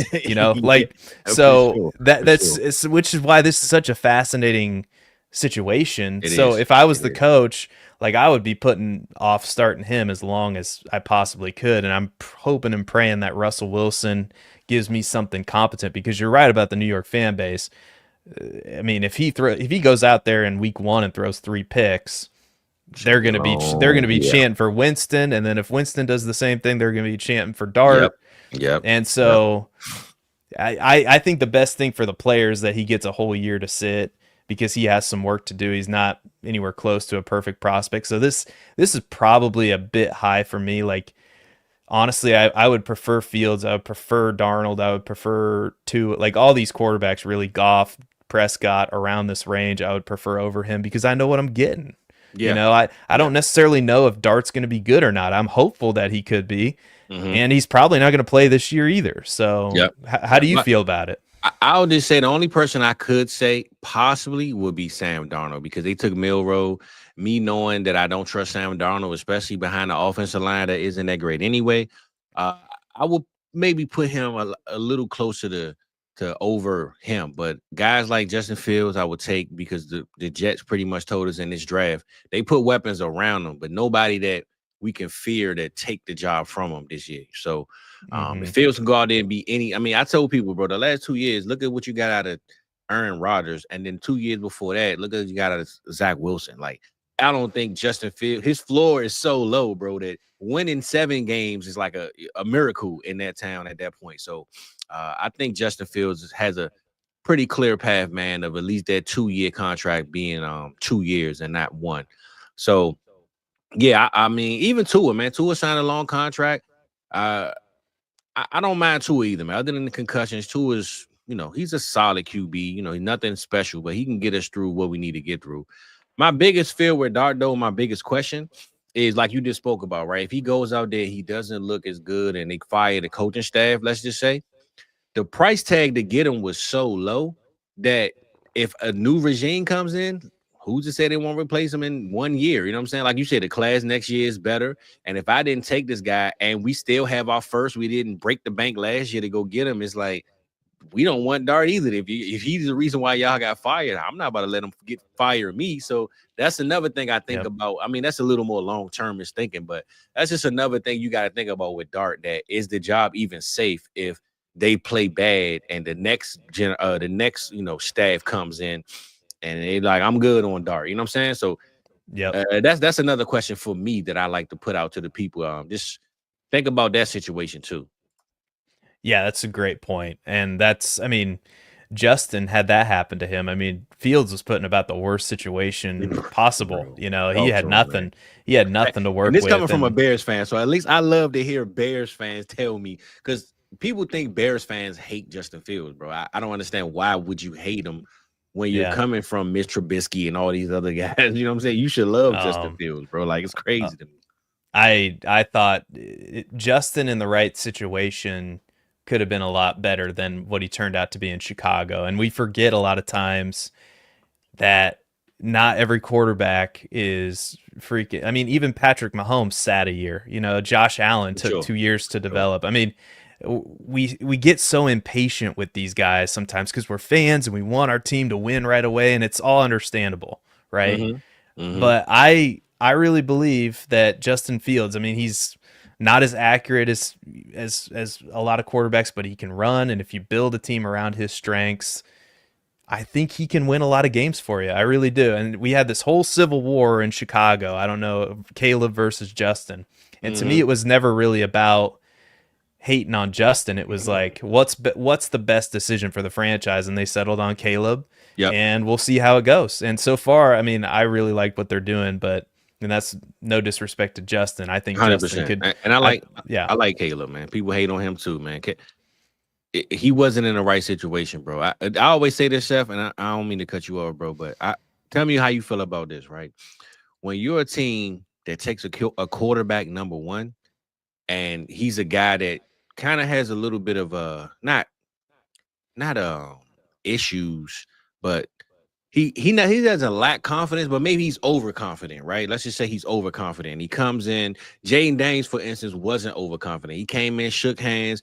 That's which is why this is such a fascinating situation. If I was the coach, like I would be putting off starting him as long as I possibly could, and I'm hoping and praying that Russell Wilson gives me something competent, because you're right about the New York fan base. I mean, if he goes out there in week 1 and throws 3 picks, they're going to be chanting for Winston, and then if Winston does the same thing, they're going to be chanting for Dart. Yep. And so I think the best thing for the player is that he gets a whole year to sit, because he has some work to do. He's not anywhere close to a perfect prospect. So this is probably a bit high for me. Like, honestly, I would prefer Fields. I would prefer Darnold. I would prefer like all these quarterbacks, really, Goff, Prescott, around this range, I would prefer over him because I know what I'm getting. I don't necessarily know if Dart's going to be good or not. I'm hopeful that he could be, and he's probably not going to play this year either. So how do you feel about it? I'll just say the only person I could say possibly would be Sam Darnold, because they took Milroe. Me knowing that I don't trust Sam Darnold, especially behind the offensive line that isn't that great anyway, I would maybe put him a little closer to over him. But guys like Justin Fields, I would take, because the Jets pretty much told us in this draft they put weapons around them, but nobody that we can fear that take the job from them this year. So if Fields can go out there and be any, I mean, I told people, bro, the last 2 years, look at what you got out of Aaron Rodgers, and then 2 years before that, look at what you got out of Zach Wilson. Like, I don't think Justin Fields, his floor is so low, bro, that winning 7 games is like a miracle in that town at that point. So I think Justin Fields has a pretty clear path, man, of at least that 2-year contract being 2 years and not 1. So yeah, I mean, even Tua, man, Tua signed a long contract. I don't mind Tua either, man. Other than the concussions, Tua's, he's a solid QB. He's nothing special, but he can get us through what we need to get through. My biggest fear with Dart, though, my biggest question is, like you just spoke about, right? If he goes out there, he doesn't look as good, and they fire the coaching staff, let's just say, the price tag to get him was so low that if a new regime comes in, who's to say they won't replace him in 1 year? You know what I'm saying? Like you said, the class next year is better. And if I didn't take this guy and we still have our first, we didn't break the bank last year to go get him, it's like, we don't want Dart either. If he's the reason why y'all got fired, I'm not about to let him fire me. So that's another thing I think about. I mean, that's a little more long-termist thinking, but that's just another thing you got to think about with Dart. That is the job even safe if they play bad and the next staff comes in and they like, I'm good on Dart. You know what I'm saying? So Yep. that's another question for me that I like to put out to the people. Just think about that situation too. Yeah, that's a great point. And that's, I mean, Justin had that happen to him. I mean, Fields was put in about the worst situation possible. Bro, You know, he talk had to him, man. nothing. He had nothing to And work this coming with. from a And Bears fan, so at least I love to hear Bears fans tell me, because people think Bears fans hate Justin Fields, bro. I don't understand, why would you hate him when you're yeah, coming from Mitch Trubisky and all these other guys? You know what I'm saying? You should love Justin um, Fields, bro. Like, it's crazy to me. I thought Justin in the right situation could have been a lot better than what he turned out to be in Chicago. And we forget a lot of times that not every quarterback is freaking. I mean, even Patrick Mahomes sat a year. You know, Josh Allen took Sure. 2 years to develop. I mean, we get so impatient with these guys sometimes because we're fans and we want our team to win right away, and it's all understandable, right? But I really believe that Justin Fields, I mean, he's not as accurate as a lot of quarterbacks, but he can run, and if you build a team around his strengths, I think he can win a lot of games for you. I really do. And we had this whole civil war in Chicago. I don't know, Caleb versus Justin. And to me, it was never really about hating on Justin. It was like, what's the best decision for the franchise? And they settled on Caleb. Yep. And we'll see how it goes. And so far, I mean, I really like what they're doing, but and that's no disrespect to Justin. I think 100%. Justin could. And I like Caleb, man. People hate on him too, man. He wasn't in the right situation, bro. I always say this, Chef, and I don't mean to cut you off, bro, but tell me how you feel about this, right? When you're a team that takes a quarterback number one, and he's a guy that kind of has a little bit of not issues, but he doesn't lack confidence, but maybe he's overconfident, right? Let's just say he's overconfident. He comes in. Jaden Daniels, for instance, wasn't overconfident. He came in, shook hands,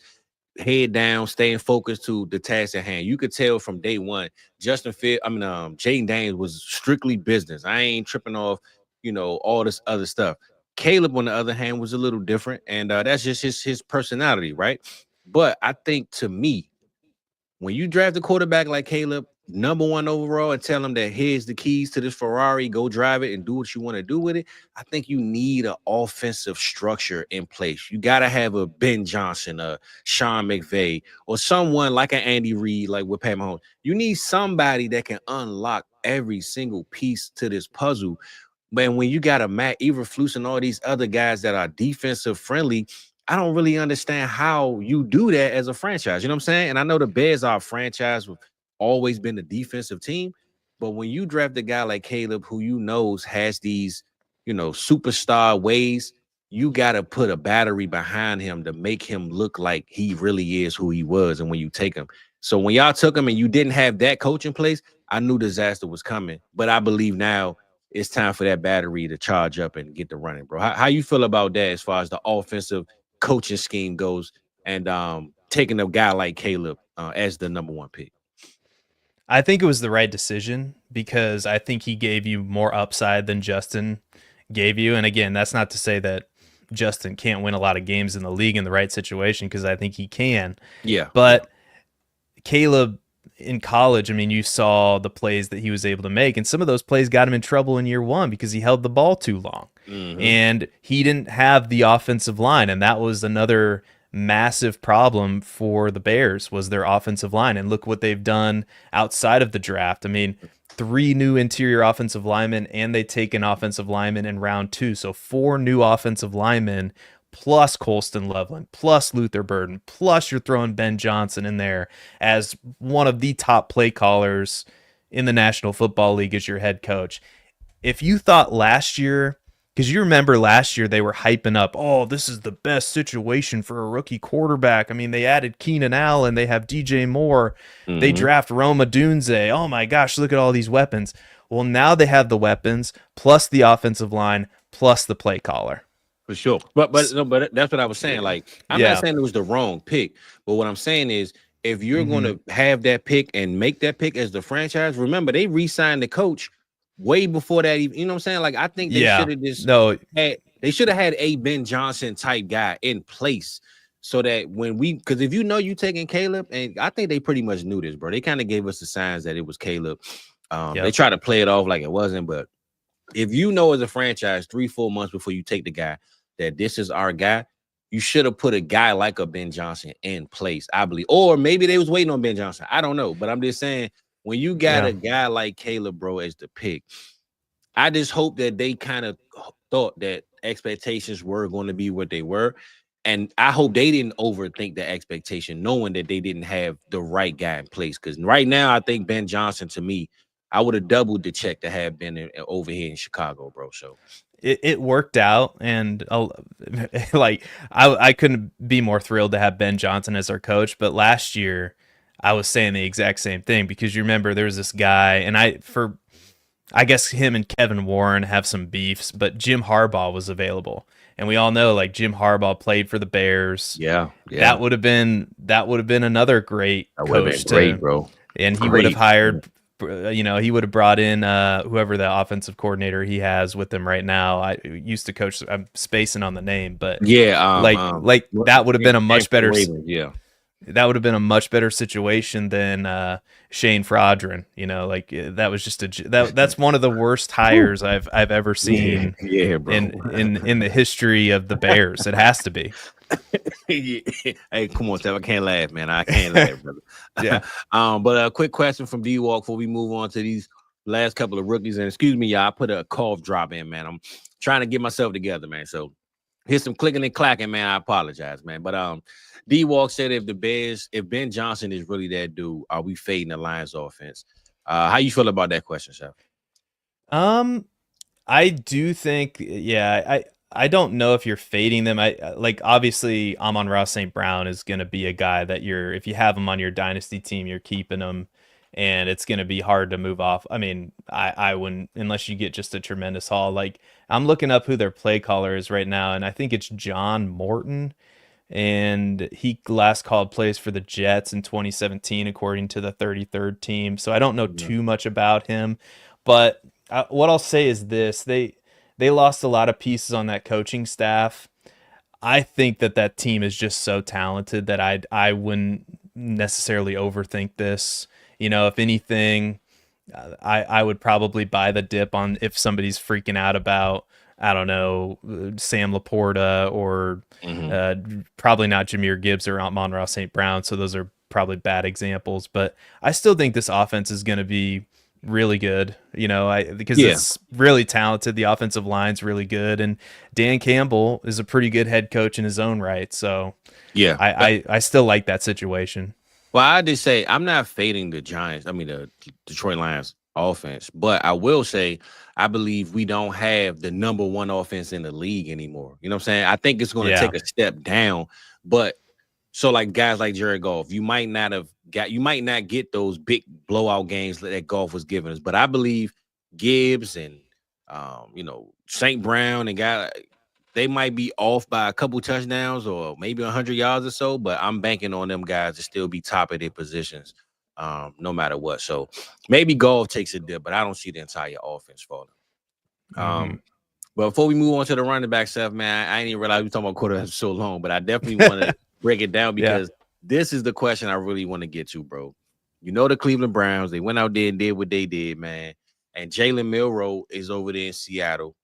head down, staying focused to the task at hand. You could tell from day one, Jaden Daniels was strictly business. I ain't tripping off, all this other stuff. Caleb, on the other hand, was a little different, and that's just his personality, right? But I think, to me, when you draft a quarterback like Caleb, number one overall, and tell him that here's the keys to this Ferrari, go drive it and do what you want to do with it, I think you need an offensive structure in place. You got to have a Ben Johnson, a Sean McVay, or someone like an Andy Reid, like with Pat Mahomes. You need somebody that can unlock every single piece to this puzzle. But when you got a Matt Eberflus and all these other guys that are defensive friendly, I don't really understand how you do that as a franchise. You know what I'm saying? And I know the Bears are a franchise with always been a defensive team, but when you draft a guy like Caleb, who has these, superstar ways, you got to put a battery behind him to make him look like he really is who he was. And when you take him, so when y'all took him and you didn't have that coach in place, I knew disaster was coming. But I believe now it's time for that battery to charge up and get to running, bro. How you feel about that as far as the offensive coaching scheme goes, and taking a guy like Caleb as the number one pick? I think it was the right decision because I think he gave you more upside than Justin gave you. And again, that's not to say that Justin can't win a lot of games in the league in the right situation, because I think he can. Yeah. But Caleb in college, I mean, you saw the plays that he was able to make, and some of those plays got him in trouble in year one because he held the ball too long. And he didn't have the offensive line, and that was another massive problem for the Bears, was their offensive line. And look what they've done outside of the draft. I mean, 3 new interior offensive linemen, and they take an offensive lineman in round 2. So 4 new offensive linemen, plus Colston Loveland, plus Luther Burden, plus you're throwing Ben Johnson in there as one of the top play callers in the National Football League as your head coach. If you thought last year, because you remember last year they were hyping up, oh, this is the best situation for a rookie quarterback. I mean, they added Keenan Allen, they have DJ Moore, they draft Rome Odunze. Oh my gosh, look at all these weapons. Well, now they have the weapons, plus the offensive line, plus the play caller. For sure. But that's what I was saying. Like, I'm not saying it was the wrong pick, but what I'm saying is, if you're going to have that pick and make that pick as the franchise, remember, they re-signed the coach way before that. You know what I'm saying? Like, I think they should have just they should have had a Ben Johnson type guy in place, so that because if you taking Caleb, and I think they pretty much knew this, bro. They kind of gave us the signs that it was Caleb. They try to play it off like it wasn't, but if you know as a franchise 3-4 months before you take the guy that this is our guy, you should have put a guy like a Ben Johnson in place, I believe. Or maybe they was waiting on Ben Johnson. I don't know. But I'm just saying, when you got a guy like Caleb, bro, as the pick, I just hope that they kind of thought that expectations were going to be what they were. And I hope they didn't overthink the expectation, knowing that they didn't have the right guy in place. Because right now, I think Ben Johnson, to me, I would have doubled the check to have been over here in Chicago, bro. So it worked out, and like I couldn't be more thrilled to have Ben Johnson as our coach. But last year, I was saying the exact same thing, because you remember there was this guy, and I guess him and Kevin Warren have some beefs, but Jim Harbaugh was available. And we all know, like, Jim Harbaugh played for the Bears. Yeah. That would have been another great coach, bro. And he would have hired, he would have brought in whoever the offensive coordinator he has with him right now. I used to coach. I'm spacing on the name, but that would have been a much better. Yeah. That would have been a much better situation than Shane Fraudrin. That was just that's one of the worst hires I've ever seen bro. in the history of the Bears. It has to be. Hey, come on, Steph. I can't laugh, man. I can't laugh, brother. Yeah. But a quick question from D-Walk before we move on to these last couple of rookies. And excuse me, y'all, I put a cough drop in, man. I'm trying to get myself together, man. So here's some clicking and clacking, man. I apologize, man. But D-Walk said if Ben Johnson is really that dude, are we fading the Lions offense? How you feel about that question, Chef? I do think, I don't know if you're fading them. Obviously Amon-Ra St. Brown is going to be a guy that if you have him on your dynasty team, you're keeping him, and it's going to be hard to move off. I mean, I wouldn't, unless you get just a tremendous haul. Like, I'm looking up who their play caller is right now, and I think it's John Morton. And he last called plays for the Jets in 2017, according to the 33rd team. So I don't know too much about him, but what I'll say is this: they lost a lot of pieces on that coaching staff. I think that team is just so talented that I wouldn't necessarily overthink this. If anything, I would probably buy the dip on if somebody's freaking out about, I don't know, Sam Laporta or probably not Jahmyr Gibbs or Amon-Ra St. Brown. So those are probably bad examples. But I still think this offense is going to be really good, because it's really talented. The offensive line's really good. And Dan Campbell is a pretty good head coach in his own right. So I still like that situation. Well, I just say I'm not fading the Detroit Lions offense, but I will say I believe we don't have the number one offense in the league anymore. You know what I'm saying? I think it's going to take a step down, but so like guys like Jared Goff, you might not get those big blowout games that Goff was giving us, but I believe Gibbs and St. Brown and they might be off by a couple touchdowns or maybe 100 yards or so, but I'm banking on them guys to still be top of their positions. No matter what. So maybe Goff takes a dip, but I don't see the entire offense falling. But before we move on to the running back stuff, man, I didn't even realize we were talking about quarterbacks for so long, but I definitely want to break it down because this is the question I really want to get to, bro. The Cleveland Browns, they went out there and did what they did, man. And Jalen Milroe is over there in Seattle.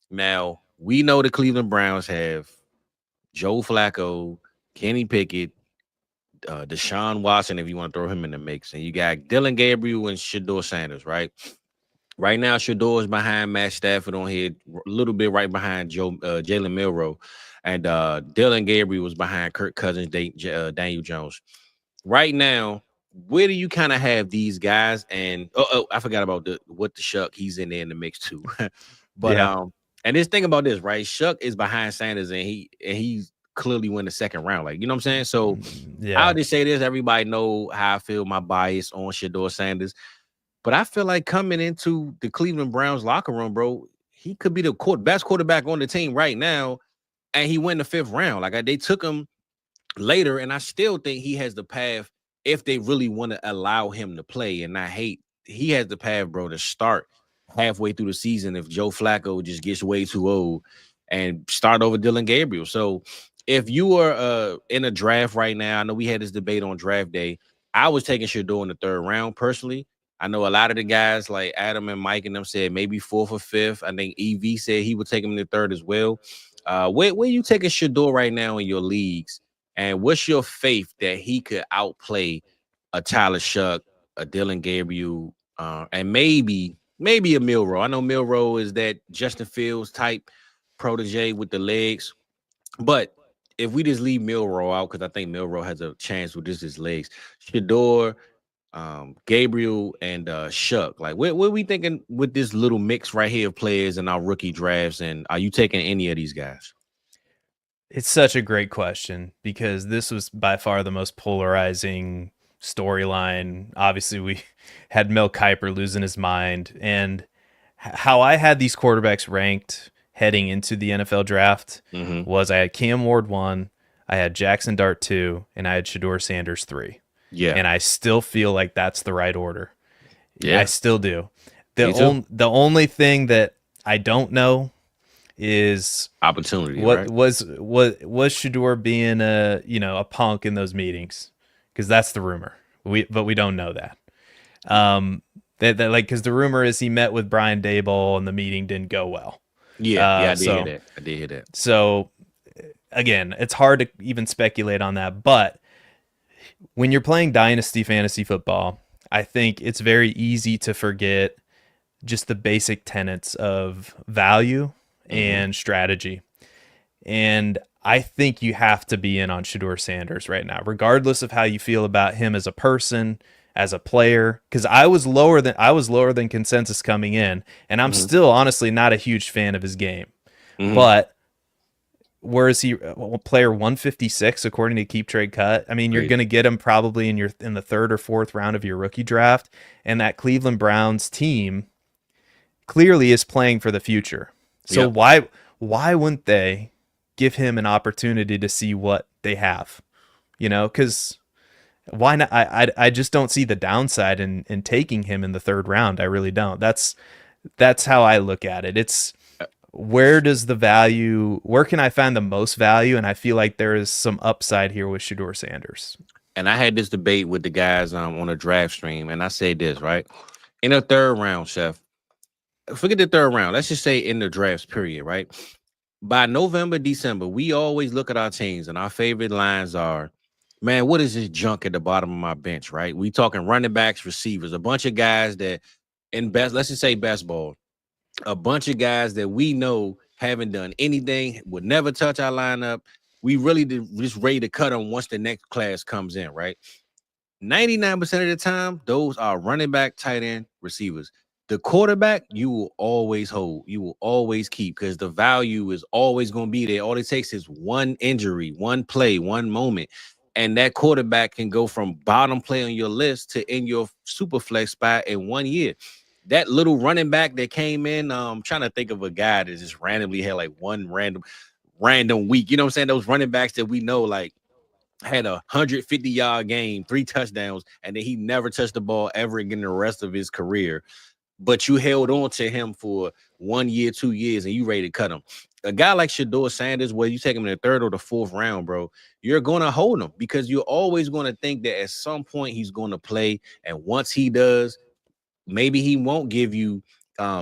Now, we know the Cleveland Browns have Joe Flacco, Kenny Pickett, Deshaun Watson, if you want to throw him in the mix, and you got Dylan Gabriel and Shedeur Sanders, right? Right now, Shedeur is behind Matt Stafford on here, a little bit right behind Jalen Milroe, and Dylan Gabriel was behind Kirk Cousins, Daniel Jones. Right now, where do you kind of have these guys? And I forgot about what the Shuck, he's in there in the mix too. But and this thing about this, right? Shuck is behind Sanders, and he's clearly win the second round, like, you know what I'm saying? So I'll just say this: everybody know how I feel, my bias on Shedeur Sanders, but I feel like coming into the Cleveland Browns locker room, bro, he could be the best quarterback on the team right now, and he went the 5th round. Like, they took him later, and I still think he has the path if they really want to allow him to play and not hate. He has the path, bro, to start halfway through the season if Joe Flacco just gets way too old and start over Dylan Gabriel. So if you are in a draft right now, I know we had this debate on draft day. I was taking Shedeur in the 3rd round personally. I know a lot of the guys like Adam and Mike and them said maybe 4th or 5th. I think EV said he would take him in the 3rd as well. Where you taking Shador right now in your leagues? And what's your faith that he could outplay a Tyler Shuck, a Dylan Gabriel, and maybe a Milroe? I know Milroe is that Justin Fields type protege with the legs, but if we just leave Milroe out, because I think Milroe has a chance with just his legs, Shador, Gabriel, and Shuck, like what are we thinking with this little mix right here of players in our rookie drafts? And are you taking any of these guys? It's such a great question because this was by far the most polarizing storyline. Obviously, we had Mel Kiper losing his mind, and how I had these quarterbacks ranked heading into the NFL draft was I had Cam Ward 1, I had Jackson Dart 2, and I had Shador Sanders 3. Yeah. And I still feel like that's the right order. Yeah. I still do. The only thing that I don't know is opportunity. What right? was Shador being a punk in those meetings? Because that's the rumor. But we don't know that. Because the rumor is he met with Brian Daboll and the meeting didn't go well. I did hear that. So again, it's hard to even speculate on that. But when you're playing Dynasty fantasy football, I think it's very easy to forget just the basic tenets of value and strategy. And I think you have to be in on Shador Sanders right now, regardless of how you feel about him as a person, as a player, because I was lower than consensus coming in, and I'm still honestly not a huge fan of his game. But where is he? Player 156 according to Keep Trade Cut. I mean, you're going to get him probably in the 3rd or 4th round of your rookie draft, and that Cleveland Browns team clearly is playing for the future. So why wouldn't they give him an opportunity to see what they have? Because why not? I just don't see the downside in taking him in the 3rd round. I really don't. That's how I look at it. It's where can I find the most value? And I feel like there is some upside here with Shador Sanders. And I had this debate with the guys on a draft stream, and I said this, right? In the 3rd round, Chef, forget the 3rd round. Let's just say in the drafts period, right? By November, December, we always look at our teams, and our favorite lines are, man, what is this junk at the bottom of my bench, right? We talking running backs, receivers, a bunch of guys that let's just say best ball, a bunch of guys that we know haven't done anything, would never touch our lineup. We really just ready to cut them once the next class comes in, right? 99% of the time, those are running back, tight end, receivers. The quarterback, you will always hold. You will always keep because the value is always going to be there. All it takes is one injury, one play, one moment. And that quarterback can go from bottom play on your list to in your super flex spot in 1 year. That little running back that came in, I'm trying to think of a guy that just randomly had like one random week. You know what I'm saying? Those running backs that we know like had a 150-yard game, 3 touchdowns, and then he never touched the ball ever again the rest of his career. But you held on to him for 1 year, 2 years, and you ready to cut him. A guy like Shador Sanders, whether you take him in the 3rd or the 4th round, bro, you're going to hold him because you're always going to think that at some point he's going to play. And once he does, maybe he won't give you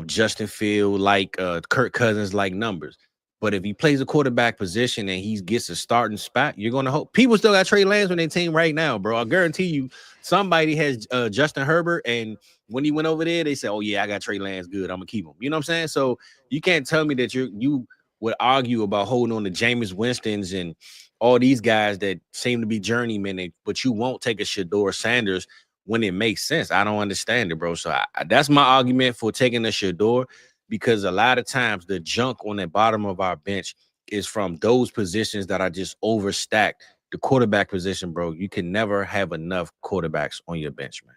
Justin Field like Kirk Cousins like numbers. But if he plays a quarterback position and he gets a starting spot, you're going to hope. People still got Trey Lance on their team right now, bro. I guarantee you somebody has Justin Herbert, and when he went over there, they said, oh, yeah, I got Trey Lance good. I'm going to keep him. You know what I'm saying? So you can't tell me that you would argue about holding on to Jameis Winston's and all these guys that seem to be journeymen, but you won't take a Shador Sanders when it makes sense. I don't understand it, bro. So that's my argument for taking a Shador, because a lot of times the junk on the bottom of our bench is from those positions that are just overstacked. The quarterback position, bro, you can never have enough quarterbacks on your bench, man.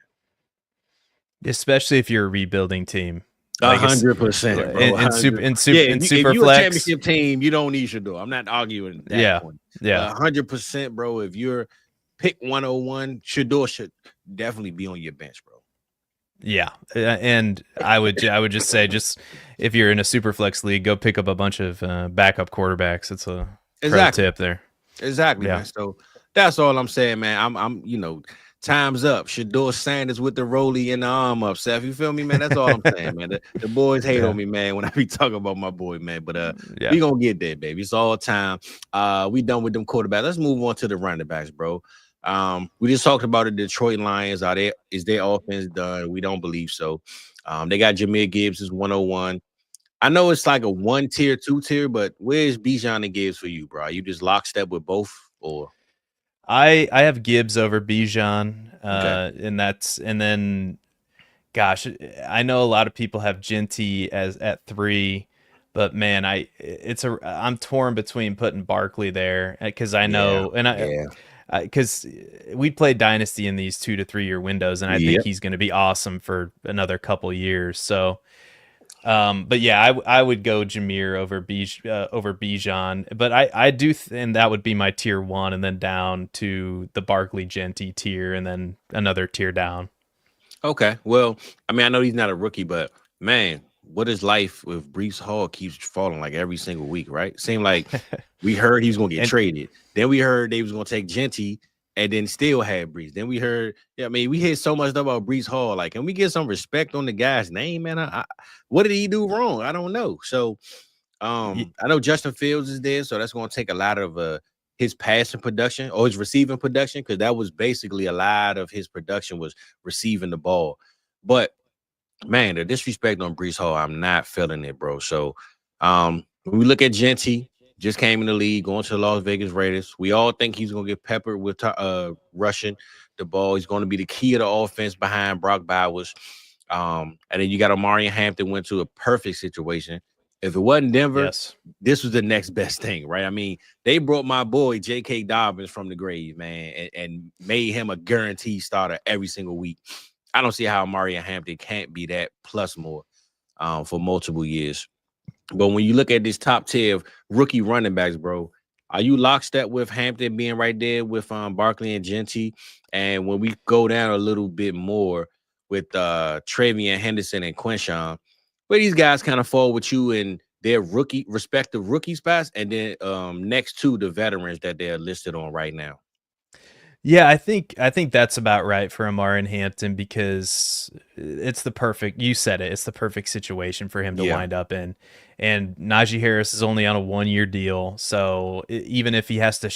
Especially if you're a rebuilding team. 100%, bro. In super if you're flex, a championship team, you don't need Shador. I'm not arguing that point. Yeah. 100%, bro. If you're pick 101, Shador should definitely be on your bench, bro. Yeah, and I would just say, just if you're in a super flex league, go pick up a bunch of backup quarterbacks. It's a pro tip there. Exactly, yeah. Man. So that's all I'm saying, man. I'm Time's up. Shador Sanders with the rollie and the arm up, Seth. You feel me, man? That's all I'm saying, man. The boys hate on me, man, when I be talking about my boy, man. But we gonna get there, baby. It's all time. We done with them quarterbacks. Let's move on to the running backs, bro. We just talked about the Detroit Lions. Is their offense done? We don't believe so. They got Jahmyr Gibbs is 101. I know it's like a 1 tier, 2 tier, but where's Bijan and Gibbs for you, bro? Are you just lockstep with both, or? I have Gibbs over Bijan, Okay. and then, gosh, I know a lot of people have Genty as at 3, but man, I'm torn between putting Barkley there because I know, because we played Dynasty in these 2 to 3 year windows, and I think he's going to be awesome for another couple years. So. But yeah, I would go Jahmyr over Bijan, but I do and that would be my tier 1, and then down to the Barkley Genty tier, and then another tier down. Okay, well, I mean, I know he's not a rookie, but man, what is life with Breece Hall keeps falling like every single week, right? Seemed like we heard he was going to get traded, then we heard they was going to take Genty, and then still had Breece. Then we heard, I mean, we hear so much stuff about Breece Hall. Like, can we get some respect on the guy's name, man? What did he do wrong? I don't know. So, I know Justin Fields is there, so that's going to take a lot of his passing production or his receiving production, because that was basically a lot of his production was receiving the ball. But man, the disrespect on Breece Hall, I'm not feeling it, bro. So, when we look at Genty, just came in the league, going to the Las Vegas Raiders. We all think he's going to get peppered with rushing the ball. He's going to be the key of the offense behind Brock Bowers. And then you got Omarion Hampton went to a perfect situation. If it wasn't Denver, this was the next best thing, right? I mean, they brought my boy J.K. Dobbins from the grave, man, and made him a guaranteed starter every single week. I don't see how Omarion Hampton can't be that plus more for multiple years. But when you look at this top tier of rookie running backs, bro, are you lockstep with Hampton being right there with Barkley and Genty? And when we go down a little bit more with Travion Henderson and Quinshawn, where these guys kind of fall with you in their respective rookie spots, and then next to the veterans that they're listed on right now? Yeah, I think that's about right for Omarion Hampton, because it's the perfect, you said it, it's the perfect situation for him to wind up in. And Najee Harris is only on a 1-year deal, so even if he has to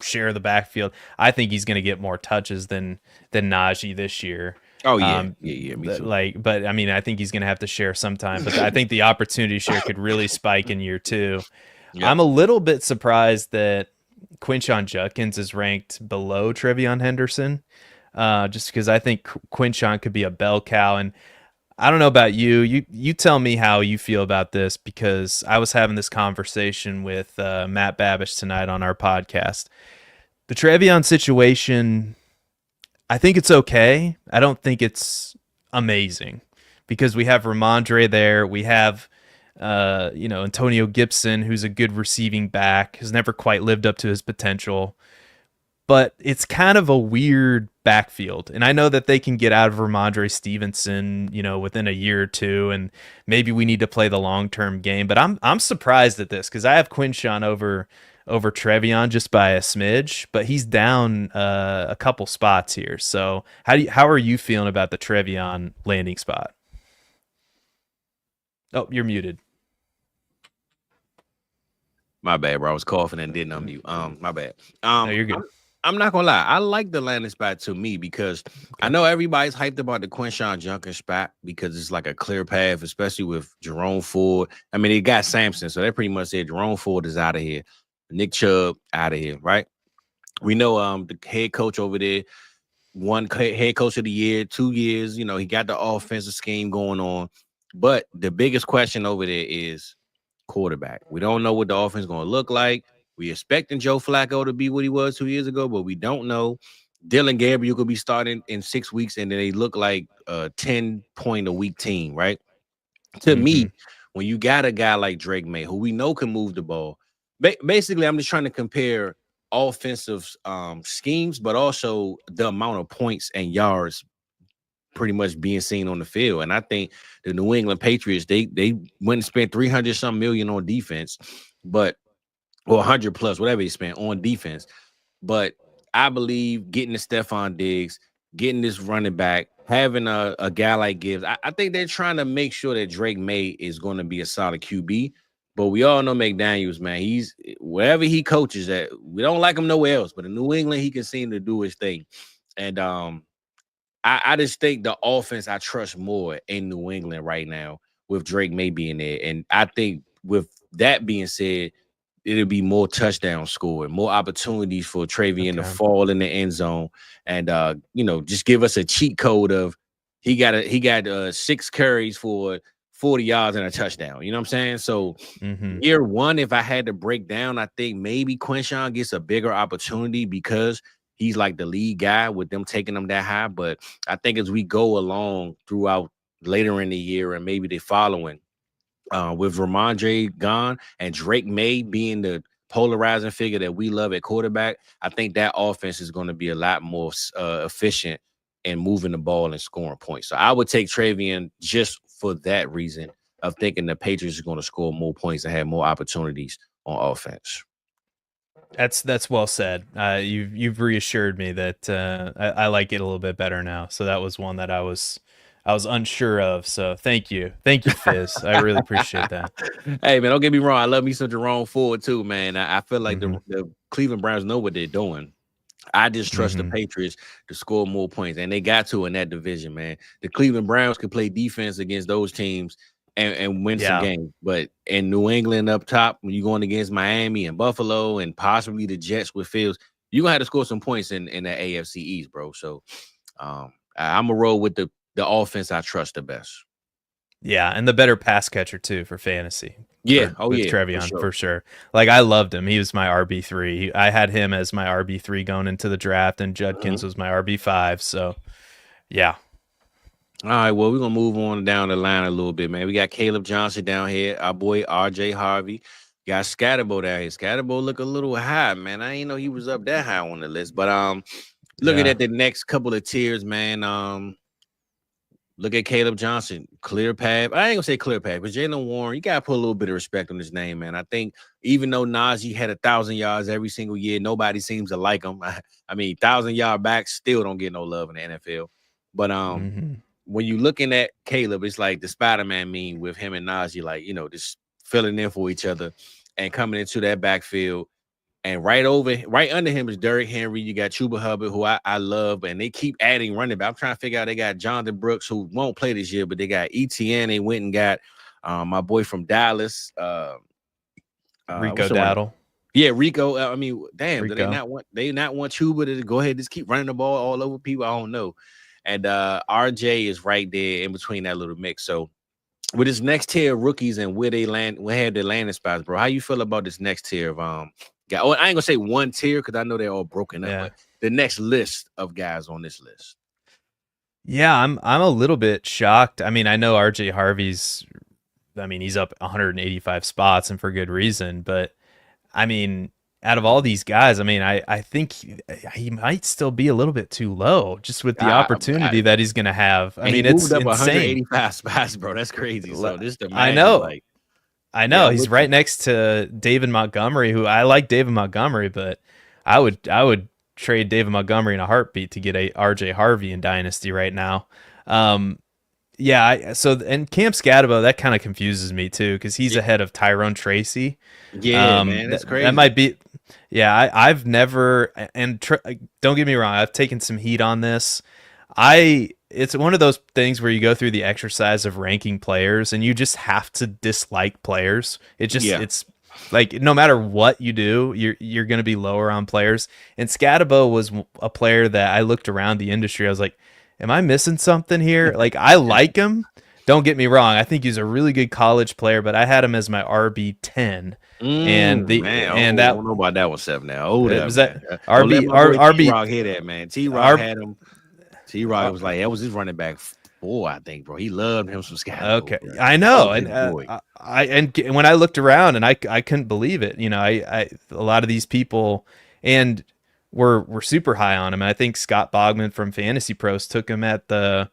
share the backfield, I think he's going to get more touches than Najee this year. Oh yeah, me too. But I mean, I think he's going to have to share sometime. But I think the opportunity share could really spike in year 2. Yep. I'm a little bit surprised that Quinshawn Judkins is ranked below Travion Henderson, just because I think Quinshawn could be a bell cow. And I don't know about you. You tell me how you feel about this, because I was having this conversation with Matt Babish tonight on our podcast. The Travion situation, I think it's okay. I don't think it's amazing, because we have Ramondre there. We have Antonio Gibson, who's a good receiving back, has never quite lived up to his potential. But it's kind of a weird backfield. And I know that they can get out of Ramondre Stevenson, within a year or 2, and maybe we need to play the long-term game. But I'm surprised at this, because I have Quinshawn over Travion just by a smidge, but he's down a couple spots here. So how are you feeling about the Travion landing spot? Oh, you're muted. My bad, bro. I was coughing and didn't unmute. My bad. No, you're good. I'm not gonna lie. I like the landing spot to me, because I know everybody's hyped about the Quinshawn Judkins spot because it's like a clear path, especially with Jerome Ford. I mean, they got Sampson, so they pretty much said Jerome Ford is out of here. Nick Chubb out of here, right? We know the head coach over there, one head coach of the year, 2 years. He got the offensive scheme going on. But the biggest question over there is quarterback. We don't know what the offense is going to look like. We expecting Joe Flacco to be what he was 2 years ago, but we don't know. Dylan Gabriel could be starting in 6 weeks, and then they look like a 10-point-a-week team, right? To me, when you got a guy like Drake May, who we know can move the ball, basically, I'm just trying to compare offensive schemes, but also the amount of points and yards pretty much being seen on the field. And I think the New England Patriots, they went and spent $300-some million on defense, or 100 plus, whatever they spent on defense. But I believe getting the Stephon Diggs, getting this running back, having a guy like Gibbs, I think they're trying to make sure that Drake May is going to be a solid QB. But we all know McDaniels, man. He's wherever he coaches at. We don't like him nowhere else, but in New England, he can seem to do his thing. And I just think the offense I trust more in New England right now with Drake May being there. And I think with that being said, it'll be more touchdowns scored, more opportunities for Travian to fall in the end zone, and just give us a cheat code of he got 6 carries for 40 yards and a touchdown. You know what I'm saying? So year one, if I had to break down, I think maybe Quinshawn gets a bigger opportunity because he's like the lead guy with them taking him that high. But I think as we go along throughout later in the year and maybe the following, with Ramondre gone and Drake May being the polarizing figure that we love at quarterback, I think that offense is going to be a lot more efficient in moving the ball and scoring points. So I would take Travian just for that reason of thinking the Patriots are going to score more points and have more opportunities on offense. That's well said. You've reassured me that I like it a little bit better now. So that was one that I was unsure of. So thank you, Fizz. I really appreciate that. Hey man, don't get me wrong. I love me some Jerome Ford too, man. I feel like the Cleveland Browns know what they're doing. I just trust the Patriots to score more points, and they got to in that division, man. The Cleveland Browns could play defense against those teams and win some games. But in New England up top, when you're going against Miami and Buffalo and possibly the Jets with Fields, you're going to have to score some points in the AFC East, bro. So I'm going to roll with the offense I trust the best. Yeah, and the better pass catcher, too, for fantasy. Yeah, with Trevion, for sure. Like, I loved him. He was my RB3. I had him as my RB3 going into the draft, and Judkins was my RB5. So, yeah. All right, well, we're going to move on down the line a little bit, man. We got Caleb Johnson down here, our boy R.J. Harvey. Got Scatterbo down here. Scatterbo look a little high, man. I didn't know he was up that high on the list. But looking at the next couple of tiers, man, look at Caleb Johnson, clear path. I ain't gonna say clear path, but Jaylen Warren, you gotta put a little bit of respect on his name, man. I think even though Najee had 1,000 yards every single year, nobody seems to like him. I mean, 1,000-yard backs still don't get no love in the NFL. But when you're looking at Caleb, it's like the Spider-Man meme with him and Najee, like, just filling in for each other and coming into that backfield. And right under him is Derrick Henry. You got Chuba Hubbard, who I love, and they keep adding running back. I'm trying to figure out, they got Jonathan Brooks, who won't play this year, but they got ETN. They went and got my boy from Dallas, Rico Dowdle. Yeah, Rico. I mean, damn, Rico. do they not want Chuba to go ahead and just keep running the ball all over people? I don't know. And RJ is right there in between that little mix. So with this next tier of rookies and where they land, where have their landing spots, bro, how you feel about this next tier of guy? Oh, I ain't gonna say one tier because I know they're all broken up. But the next list of guys on this list. Yeah, I'm a little bit shocked. I mean, I know RJ Harvey's. I mean, he's up 185 spots and for good reason. But I mean, out of all these guys, I mean, I think he might still be a little bit too low just with the opportunity that he's gonna have. I mean, it's up insane. 185 spots, bro. That's crazy. So this the I know. I know he's right next to David Montgomery, who I like David Montgomery, but I would trade David Montgomery in a heartbeat to get a RJ Harvey in Dynasty right now. And Cam Scatterbo, that kind of confuses me too because he's ahead of Tyrone Tracy. Yeah, man, that's crazy. That might be. Yeah, I've never don't get me wrong, I've taken some heat on this. It's one of those things where you go through the exercise of ranking players and you just have to dislike players. It's like no matter what you do, you're going to be lower on players. And Scatterbo was a player that I looked around the industry. I was like, am I missing something here? Like, I like him. Don't get me wrong. I think he's a really good college player, but I had him as my RB10. I don't know about that one, 7 now. Was that RB? T-Rock hear that, man. T-Rock had him. T-Rock was like, that was his running back 4, I think, bro. He loved him some Scatterbo. Okay, bro. I know, and when I looked around and I couldn't believe it. A lot of these people and were super high on him. And I think Scott Bogman from Fantasy Pros took him in a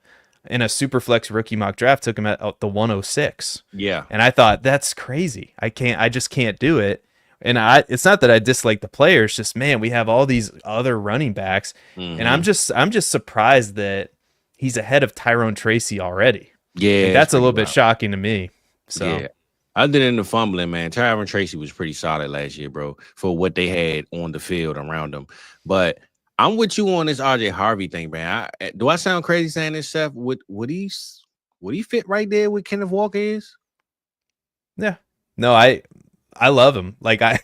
Superflex rookie mock draft, took him at the 106. Yeah, and I thought that's crazy. I just can't do it. And it's not that I dislike the player. It's just, man, we have all these other running backs, and I'm just surprised that he's ahead of Tyrone Tracy already. Yeah, Like, it's that's a pretty little bit wild. shocking to me. So Yeah. Other than the fumbling, man, Tyrone Tracy was pretty solid last year, bro, for what they had on the field around them. But I'm with you on this RJ Harvey thing, man. Do I sound crazy saying this, Seth? Would he fit right there where Kenneth Walker is? yeah, no, I love him. Like I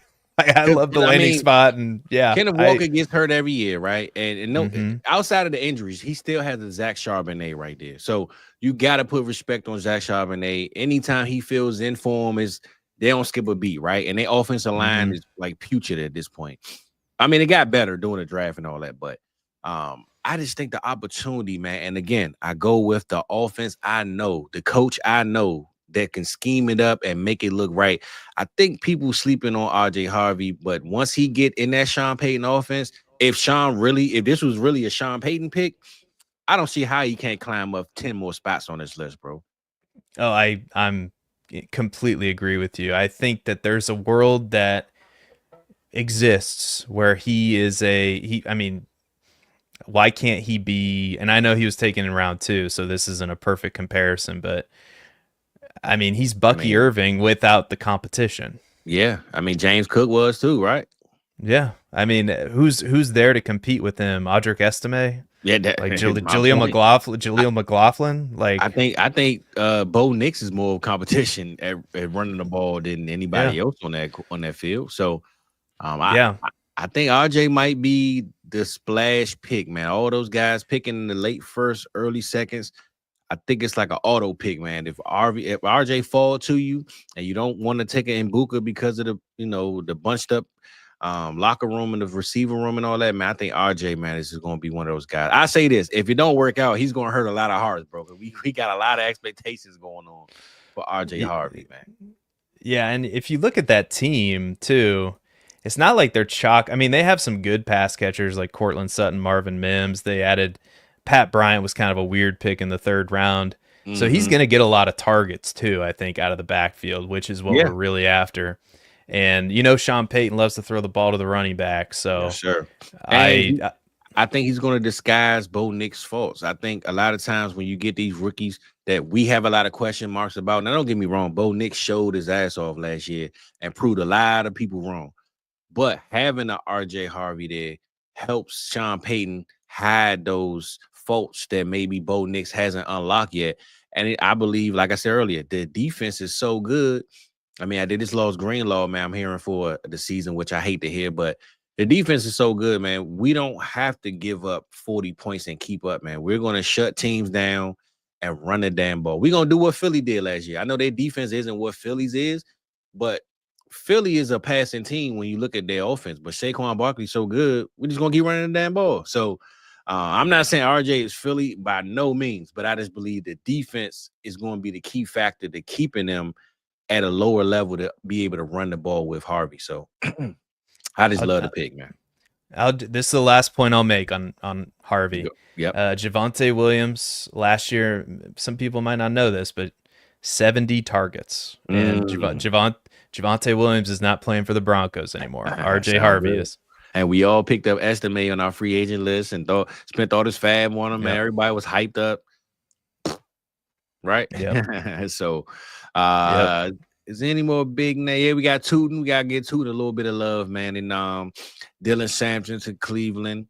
love the I landing mean, spot, and yeah, Kenneth Walker gets hurt every year, right? And no, Mhm. outside of the injuries, he still has a Zach Charbonnet right there. So you got to put respect on Zach Charbonnet. Anytime he feels in form, they don't skip a beat, right? And their offensive line is like putrid at this point. I mean, it got better doing the draft and all that, but I just think the opportunity, man. And again, I go with the offense. I know the coach. I know that can scheme it up and make it look right. I think people sleeping on RJ Harvey, but once he get in that Sean Payton offense, if this was really a Sean Payton pick, I don't see how he can't climb up 10 more spots on this list, bro. Oh, I'm completely agree with you. I think that there's a world that exists where I mean, why can't he be, and I know he was taken in round 2, so this isn't a perfect comparison, but I mean, he's Bucky Irving without the competition. Yeah. I mean, James Cook was too, right? Yeah. I mean, who's there to compete with him? Audric Estime? Yeah, like Jaleel McLaughlin. Like, I think Bo Nix is more competition at running the ball than anybody else on that field. So I think RJ might be the splash pick, man. All those guys picking in the late first, early seconds. I think it's like an auto pick, man. If RJ fall to you and you don't want to take an Mbuka because of the bunched up locker room and the receiver room and all that, man, I think RJ, man, is going to be one of those guys. I say this: if it don't work out, he's going to hurt a lot of hearts, bro. We got a lot of expectations going on for RJ Harvey, man. Yeah, and if you look at that team too, it's not like they're chalk. I mean, they have some good pass catchers like Cortland Sutton, Marvin Mims. They added Pat Bryant was kind of a weird pick in the 3rd round. So he's going to get a lot of targets too, I think, out of the backfield, which is what we're really after. And Sean Payton loves to throw the ball to the running back. So sure. I think he's going to disguise Bo Nix's faults. I think a lot of times when you get these rookies that we have a lot of question marks about, now don't get me wrong, Bo Nix showed his ass off last year and proved a lot of people wrong. But having an RJ Harvey there helps Sean Payton hide those faults that maybe Bo Nix hasn't unlocked yet. And I believe, like I said earlier, the defense is so good. I mean, I did this lost Greenlaw, man. I'm hearing for the season, which I hate to hear, but the defense is so good, man. We don't have to give up 40 points and keep up, man. We're going to shut teams down and run the damn ball. We're going to do what Philly did last year. I know their defense isn't what Philly's is, but Philly is a passing team when you look at their offense. But Saquon Barkley's so good, we're just going to keep running the damn ball. So I'm not saying RJ is Philly by no means, but I just believe the defense is going to be the key factor to keeping them at a lower level to be able to run the ball with Harvey. So I just love the pick, man. This is the last point I'll make on Harvey. Yep. Javonte Williams last year, some people might not know this, but 70 targets. And Javonte Williams is not playing for the Broncos anymore. RJ Harvey is. And we all picked up Estime on our free agent list and spent all this fab on him. Yep. And everybody was hyped up. Right? Yep. So is there any more big name? Yeah, we got Tootin. We got to get Tootin a little bit of love, man. And Dylan Sampson to Cleveland.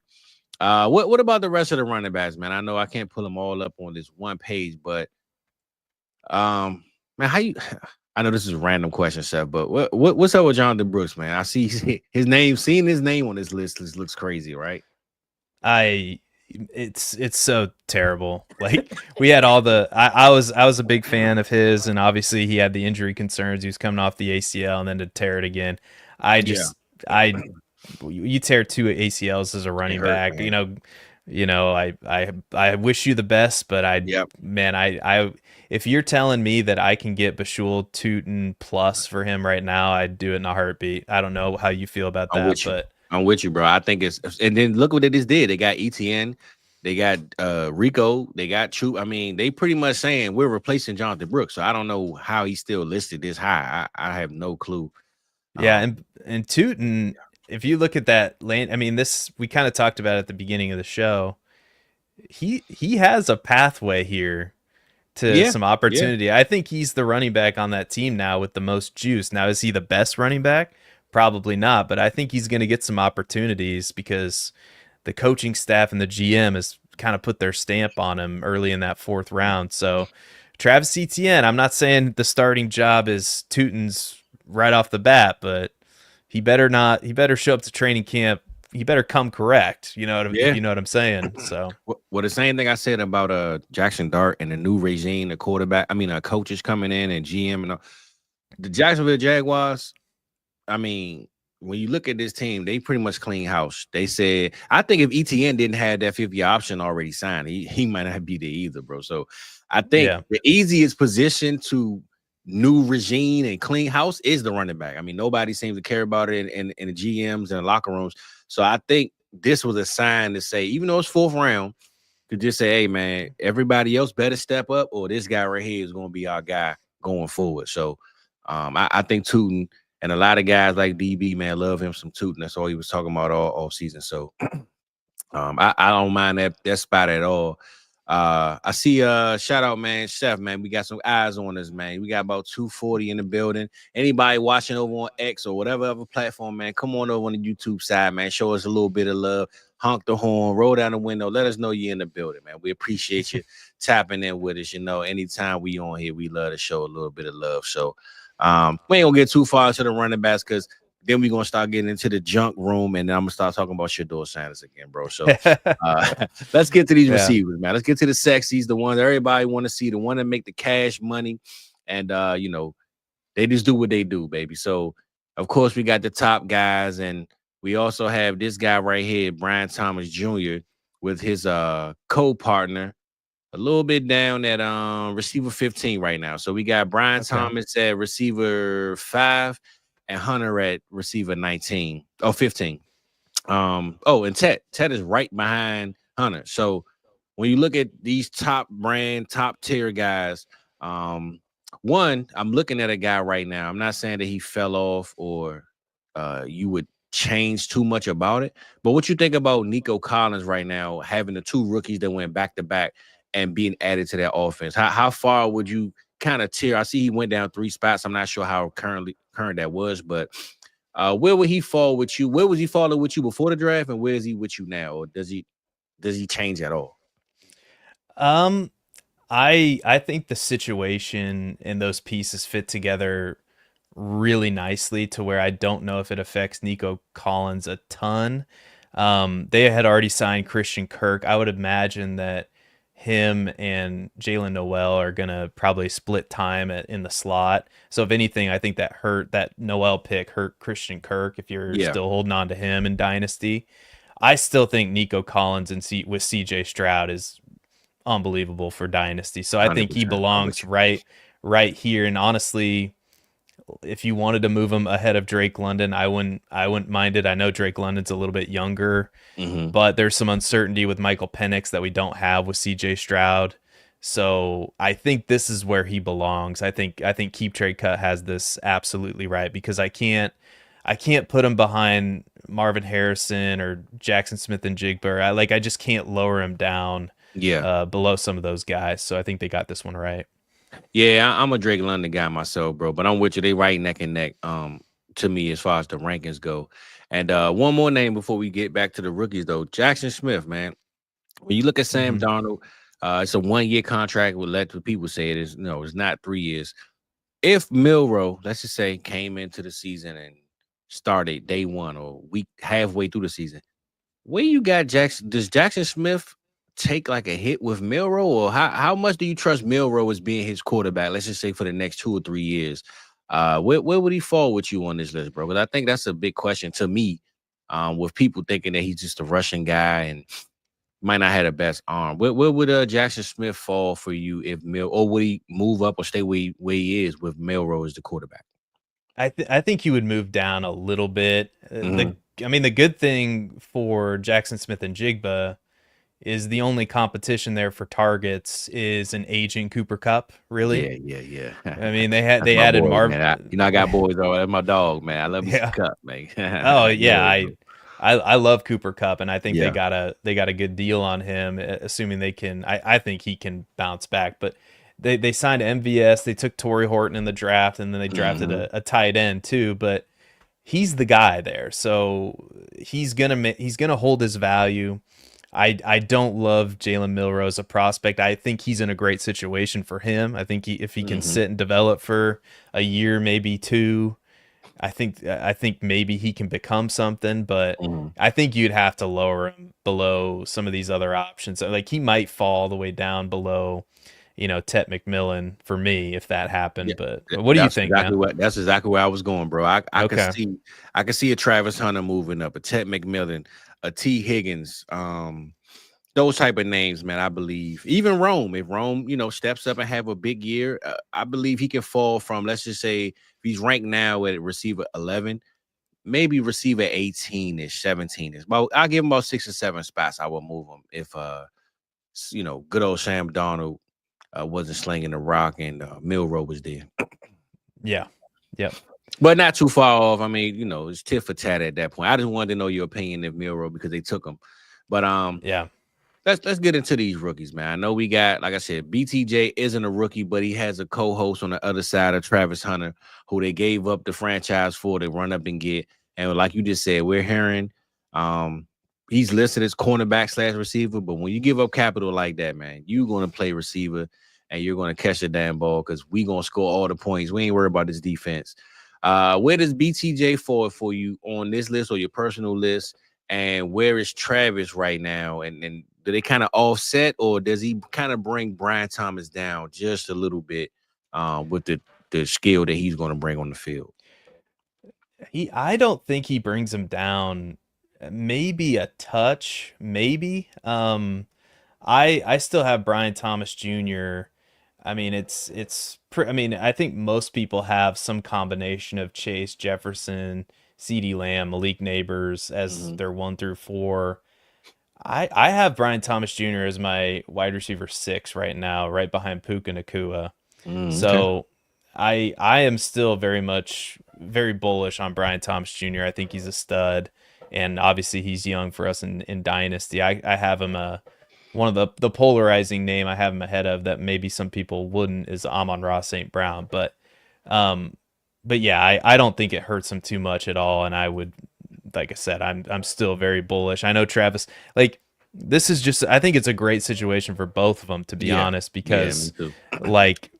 What about the rest of the running backs, man? I know I can't pull them all up on this one page, but man, I know this is a random question, Seth, but what's up with Jonathan Brooks, man? I see his name, seeing his name on this list looks crazy, right? It's so terrible. Like, we had all the I was a big fan of his, and obviously he had the injury concerns. He was coming off the ACL and then to tear it again. You tear 2 ACLs as a running back, man. I wish you the best, but I if you're telling me that I can get Bashul Tootin plus for him right now, I'd do it in a heartbeat. I don't know how you feel about that, but I'm with you, bro. I think and then look what they just did. They got ETN, they got Rico, they got Troop. I mean, they pretty much saying we're replacing Jonathan Brooks. So I don't know how he's still listed this high. I have no clue. Yeah, and Tootin, if you look at that lane, I mean, this we kind of talked about at the beginning of the show. He has a pathway here to Yeah, some yeah. opportunity. I think he's the running back on that team now with the most juice. Now, is he the best running back? Probably not, but I think he's going to get some opportunities because the coaching staff and the GM has kind of put their stamp on him early in that fourth round. So, Travis Etienne, I'm not saying the starting job is Tootin's right off the bat, but he better not. He better show up to training camp. He better come correct. You know, if Yeah. you know what I'm saying. So, Well, the same thing I said about Jackson Dart and the new regime, the quarterback. I mean, coaches coming in and GM and all. The Jacksonville Jaguars. I mean, when you look at this team, they pretty much clean house. They said, I think if ETN didn't have that 50 option already signed, he might not be there either, bro. So I think yeah. the easiest position to new regime and clean house is the running back. I mean, nobody seems to care about it in the GMs and the locker rooms. So I think this was a sign to say, even though it's fourth round, to just say, hey, man, everybody else better step up, or this guy right here is going to be our guy going forward. So I think Tootin and a lot of guys like DB, man, love him some Tootin. That's all he was talking about all season. So I don't mind that spot at all. I see shout out, man, Chef, man. We got some eyes on us, man. We got about 240 in the building. Anybody watching over on X or whatever other platform, man, come on over on the YouTube side, man. Show us a little bit of love. Honk the horn, roll down the window. Let us know you're in the building, man. We appreciate you tapping in with us. You know, anytime we on here, we love to show a little bit of love. So we ain't gonna get too far to the running backs because then we're gonna start getting into the junk room, and then I'm gonna start talking about Shador Sanders again, bro. So let's get to these receivers, man. Let's get to the sexies, the ones everybody want to see, the one that make the cash money, and you know, they just do what they do, baby. So of course we got the top guys, and we also have this guy right here, Brian Thomas Jr., with his co-partner a little bit down at receiver 15 right now. So we got Brian Thomas at receiver 5 and Hunter at receiver 19. Oh, 15. And Ted is right behind Hunter. So when you look at these top brand, top tier guys, one, I'm looking at a guy right now. I'm not saying that he fell off or you would change too much about it. But what you think about Nico Collins right now, having the two rookies that went back to back and being added to that offense? How far would you kind of tier? I see he went down 3 spots. I'm not sure how current that was, but where would he fall with you? Where was he falling with you before the draft, and where is he with you now? Or does he change at all? I think the situation and those pieces fit together really nicely to where I don't know if it affects Nico Collins a ton. They had already signed Christian Kirk. I would imagine that him and Jalen Noel are gonna probably split time in the slot. So if anything, I think that Noel pick hurt Christian Kirk if you're still holding on to him in Dynasty. I still think Nico Collins and with CJ Stroud is unbelievable for Dynasty. So I think he belongs right here. And honestly, if you wanted to move him ahead of Drake London, I wouldn't mind it. I know Drake London's a little bit younger, but there's some uncertainty with Michael Penix that we don't have with CJ Stroud. So I think this is where he belongs. I think Keep Trade Cut has this absolutely right, because I can't put him behind Marvin Harrison or Jackson Smith and Jigba. I just can't lower him down below some of those guys. So I think they got this one right. Yeah, I'm a Drake London guy myself, bro. But I'm with you. They right neck and neck to me as far as the rankings go. And one more name before we get back to the rookies, though. Jackson Smith, man. When you look at Sam Darnold, it's a 1-year contract. We'll let the people say it is. No, it's not 3 years. If Milroe, let's just say, came into the season and started day one or halfway through the season, where you got Jackson? Does Jackson Smith take like a hit with Milroe, or how much do you trust Milroe as being his quarterback? Let's just say for the next 2 or 3 years. Where would he fall with you on this list, bro? Because I think that's a big question to me. With people thinking that he's just a rushing guy and might not have the best arm. Where would Jackson Smith fall for you if or would he move up or stay where he is with Milroe as the quarterback? I think he would move down a little bit. The good thing for Jackson Smith and Jigba is the only competition there for targets is an aging Cooper Cup. Really? Yeah. I mean, That's they my added boy, Marv. man. I got boys. Oh, that's my dog, man. I love me some Yeah. Cup, man. Oh Go yeah, ahead, bro. I love Cooper Cup, and I think Yeah. they got a good deal on him, assuming they can. I think he can bounce back, but they signed MVS. They took Torrey Horton in the draft, and then they drafted Hmm. a tight end too. But he's the guy there, so he's gonna hold his value. I don't love Jalen Milroe as a prospect. I think he's in a great situation for him. I think if he can Hmm. sit and develop for a year, maybe two, I think maybe he can become something, but Hmm. I think you'd have to lower him below some of these other options. Like he might fall all the way down below, Tet McMillan for me if that Yeah, happened. But what do you that's think, man? exactly where I was going, bro. Okay. I could see a Travis Hunter moving up, a Ted McMillan, a T Higgins, those type of names, man. I believe even Rome, if Rome, steps up and have a big year, I believe he can fall from, let's just say, if he's ranked now at receiver 11, maybe receiver 18-ish, 17-ish. But I'll give him about 6 or 7 spots. I will move him if good old Sam Darnold wasn't slinging the rock and Milroe was there. Yeah. Yep. But not too far off. I mean, it's tit for tat at that point. I just wanted to know your opinion of Milroe because they took him. But Yeah. let's get into these rookies, man. I know we got, like I said, BTJ isn't a rookie, but he has a co-host on the other side of Travis Hunter, who they gave up the franchise for to run up and get. And like you just said, we're hearing he's listed as cornerback / receiver, but when you give up capital like that, man, you're going to play receiver and you're going to catch the damn ball because we're going to score all the points. We ain't worried about this defense. Where does BTJ fall for you on this list or your personal list? And where is Travis right now? And do they kind of offset, or does he kind of bring Brian Thomas down just a little bit with the skill that he's going to bring on the field? I don't think he brings him down. Maybe a touch, maybe. I still have Brian Thomas Jr. I mean, I mean, I think most people have some combination of Chase, Jefferson, CeeDee Lamb, Malik Neighbors as Mm-hmm. their 1 through 4. I have Brian Thomas Jr. as my wide receiver 6 right now, right behind Puka Nacua. Okay. So I am still very bullish on Brian Thomas Jr. I think he's a stud, and obviously he's young for us in Dynasty. I have him one of the polarizing name I have him ahead of that maybe some people wouldn't is Amon-Ra St. Brown, um but yeah, I don't think it hurts him too much at all, and I would, like I said, I'm still very bullish. I know Travis, like, this is just, I think it's a great situation for both of them, to be Yeah. honest, Yeah, me because too. like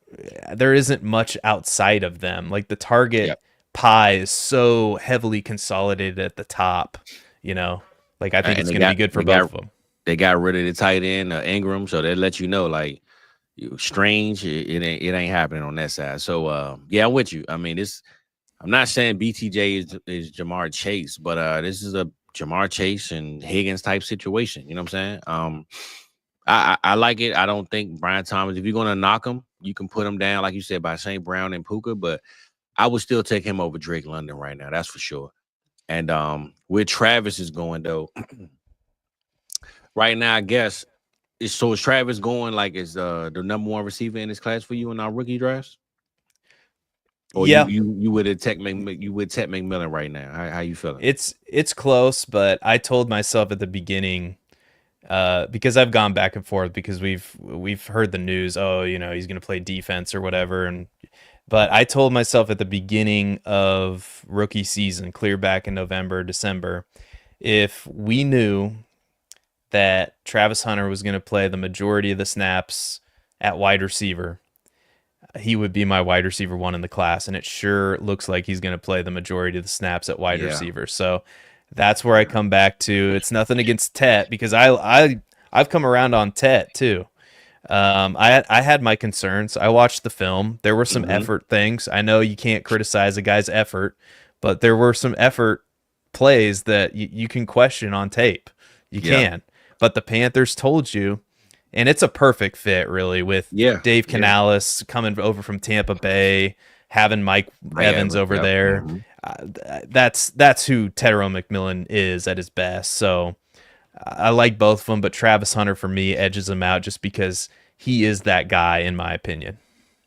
there isn't much outside of them. Like the target Yep. pie is so heavily consolidated at the top, like I think And it's going to be good for both of them. they got rid of the tight end Ingram, so they let you know, like, strange. It ain't happening on that side. So yeah, I'm with you. I mean, I'm not saying BTJ is Jamar Chase, but this is a Jamar Chase and Higgins type situation. You know what I'm saying? I like it. I don't think Brian Thomas, if you're gonna knock him, you can put him down, like you said, by St. Brown and Puka, but I would still take him over Drake London right now. That's for sure. And where Travis is going though, right now, I guess is Travis going like is the number 1 receiver in this class for you in our rookie drafts? Or Yeah, you would attack McMillan right now? How you feeling? it's close, but I told myself at the beginning, because I've gone back and forth because we've heard the news, oh, he's going to play defense or whatever, but I told myself at the beginning of rookie season, clear back in November, December, if we knew that Travis Hunter was going to play the majority of the snaps at wide receiver, he would be my wide receiver 1 in the class, and it sure looks like he's going to play the majority of the snaps at wide receiver. So that's where I come back to. It's nothing against Tet, because I've come around on Tet too. I had my concerns. I watched the film. There were some effort things. I know you can't criticize a guy's effort, but there were some effort plays that you can question on tape. You can. But the Panthers told you, and it's a perfect fit, really, with Dave Canales coming over from Tampa Bay, having Mike Evans over there. That's who Tedero McMillan is at his best. So I like both of them, but Travis Hunter for me edges him out just because he is that guy in my opinion.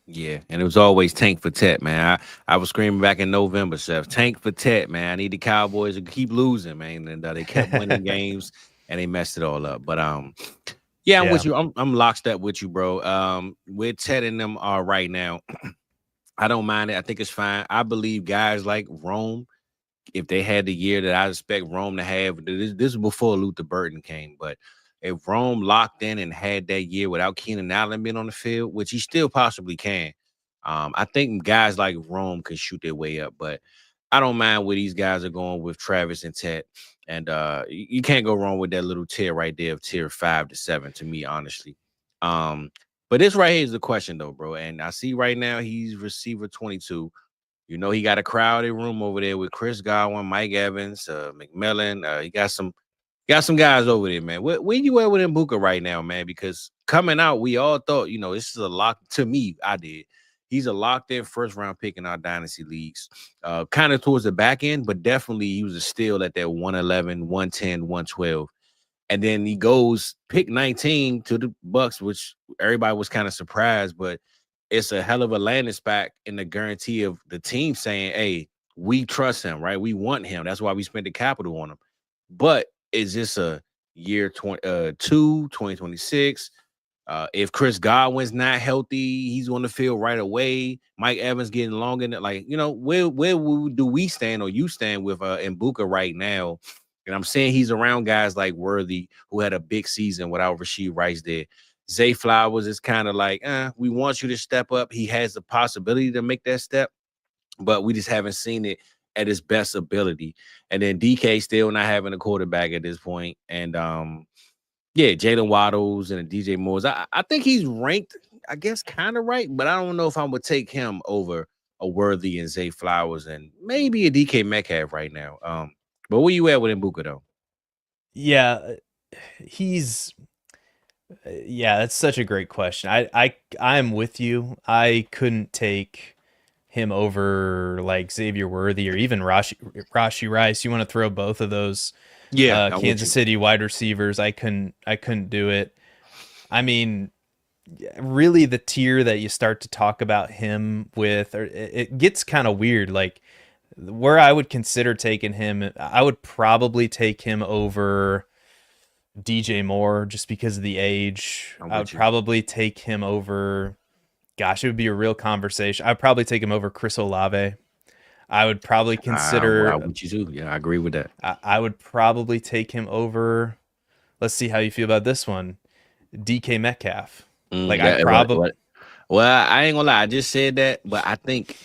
Yeah, and it was always tank for Tet, man. I was screaming back in November, Chef, tank for Tet, man. I need the Cowboys to keep losing, man, and they kept winning games, and they messed it all up. But yeah, I'm Yeah. with you. I'm lockstep with you, bro. Where Tet and them are right now, I don't mind it. I think it's fine. I believe guys like Rome, if they had the year that I expect Rome to have, this is before Luther Burton came, but if Rome locked in and had that year without Keenan Allen being on the field, which he still possibly can, I think guys like Rome could shoot their way up. But I don't mind where these guys are going with Travis and Tet. And you can't go wrong with that little tier right there of tier 5 to 7 to me, honestly. But this right here is the question, though, bro. And I see right now he's receiver 22. You know, he got a crowded room over there with Chris Godwin, Mike Evans, McMillan. He got some guys over there, man. Where you at with Mbuka right now, man? Because coming out, we all thought, you know, this is a lock. To me, I did. He's a locked in first round pick in our dynasty leagues. Kind of towards the back end, but definitely he was a steal at that 111, 110, 112. And then he goes pick 19 to the Bucks, which everybody was kind of surprised, but it's a hell of a landing spot in the guarantee of the team saying, hey, we trust him, right? We want him. That's why we spent the capital on him. But is this a year 2026? If Chris Godwin's not healthy, he's on the field right away. Mike Evans getting longer. Like, you know, where do we stand or you stand with Mbuka right now? And I'm saying he's around guys like Worthy, who had a big season without Rashee Rice there. Zay Flowers is kind of like, we want you to step up. He has the possibility to make that step, but we just haven't seen it at his best ability. And then DK still not having a quarterback at this point. And yeah, Jalen Waddles and DJ Moores. I think he's ranked, I guess, kind of right, but I don't know if I would take him over a Worthy and Zay Flowers and maybe a DK Metcalf right now. But where you at with Mbuka though? Yeah, that's such a great question. I'm with you. I couldn't take him over like Xavier Worthy or even Rashi Rice. You want to throw both of those Kansas City wide receivers. I couldn't do it. I mean, really the tier that you start to talk about him with, or it gets kind of weird. Like where I would consider taking him, I would probably take him over DJ Moore just because of the age. I would probably take him over. Gosh, it would be a real conversation. I'd probably take him over Chris Olave. I would probably consider. Why would you do? Yeah, I agree with that. I would probably take him over. Let's see how you feel about this one. DK Metcalf. I probably. Well, I ain't gonna lie. I just said that, but I think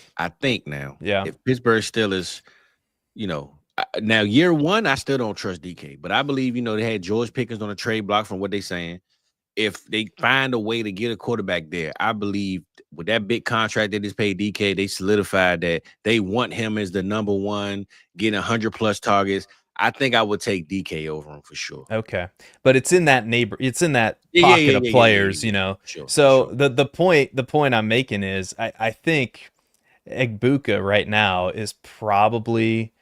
now, if Pittsburgh Steelers, you know, now year one, I still don't trust DK, but I believe, you know, they had George Pickens on a trade block from what they're saying. If they find a way to get a quarterback there, I believe with that big contract that is paid DK, they solidified that they want him as the number one, getting 100+ targets. I think I would take DK over him for sure. Okay, but it's in that pocket of players, you know. Sure, so the point I'm making is I think Mbuka right now is probably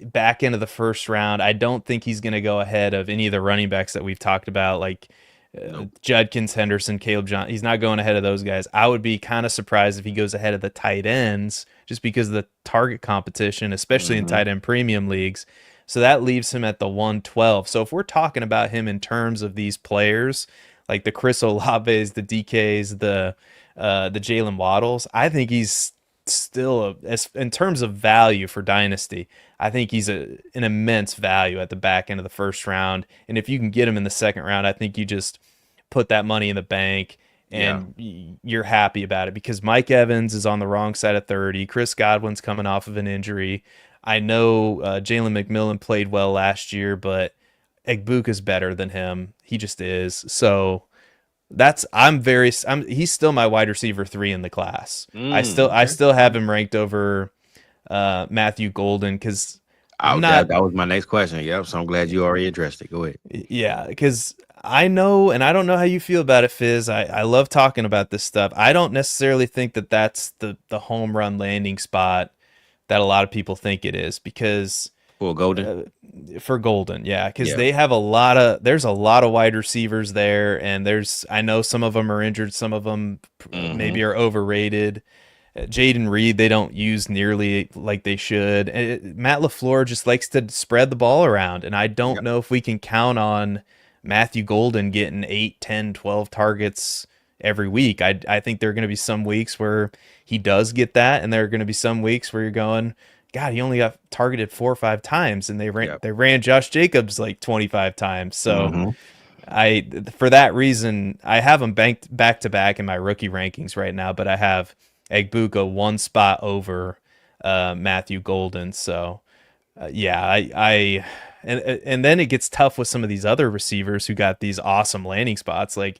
back into the first round. I don't think he's going to go ahead of any of the running backs that we've talked about, like Judkins, Henderson, Caleb John. He's not going ahead of those guys. I would be kind of surprised if he goes ahead of the tight ends just because of the target competition, especially in tight end premium leagues. So that leaves him at the 112. So if we're talking about him in terms of these players, like the Chris Olaves, the DKs, the Jalen Waddles, I think he's still in terms of value for Dynasty, I think he's an immense value at the back end of the first round. And if you can get him in the second round, I think you just put that money in the bank and you're happy about it, because Mike Evans is on the wrong side of 30. Chris Godwin's coming off of an injury. I know Jalen McMillan played well last year, but Mbuka's better than him. He just is. So he's still my wide receiver 3 in the class. I still have him ranked over Matthew Golden because that was my next question. Yep. So I'm glad you already addressed it. Go ahead. Yeah, because I know, and I don't know how you feel about it, Fizz. I love talking about this stuff. I don't necessarily think that that's the home run landing spot that a lot of people think it is, because For Golden. For Golden, yeah, because Yeah. they have there's a lot of wide receivers there, and I know some of them are injured, some of them maybe are overrated. Jaden Reed, they don't use nearly like they should. Matt LaFleur just likes to spread the ball around, and I don't know if we can count on Matthew Golden getting 8, 10, 12 targets every week. I think there are going to be some weeks where he does get that, and there are going to be some weeks where you're going, God, he only got targeted 4 or 5 times, and they ran Josh Jacobs like 25 times. So for that reason, I have him banked back to back in my rookie rankings right now, but I have Egbuka 1 spot over Matthew Golden. So yeah, and then it gets tough with some of these other receivers who got these awesome landing spots, like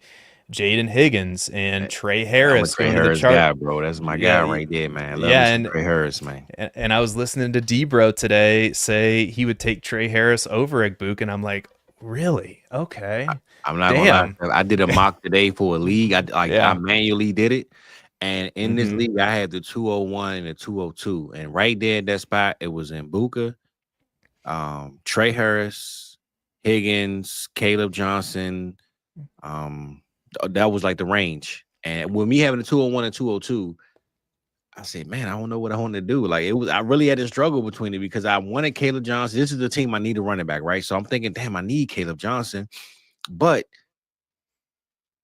Jaden Higgins and Trey Harris. I'm a Trey Harris guy, bro. That's my guy right there, man. And Trey Harris, man. And I was listening to D-Bro today say he would take Trey Harris over Egbuka, and I'm like, really? Okay. I'm not gonna lie. I did a mock today for a league. I manually did it. And in this league, I had the 201 and the 202. And right there at that spot, it was Egbuka, Trey Harris, Higgins, Caleb Johnson. That was like the range. And with me having the 201 and 202, I said, man, I don't know what I want to do. Like I really had to struggle between it because I wanted Caleb Johnson. This is the team I need a running back, right? So I'm thinking, damn, I need Caleb Johnson. But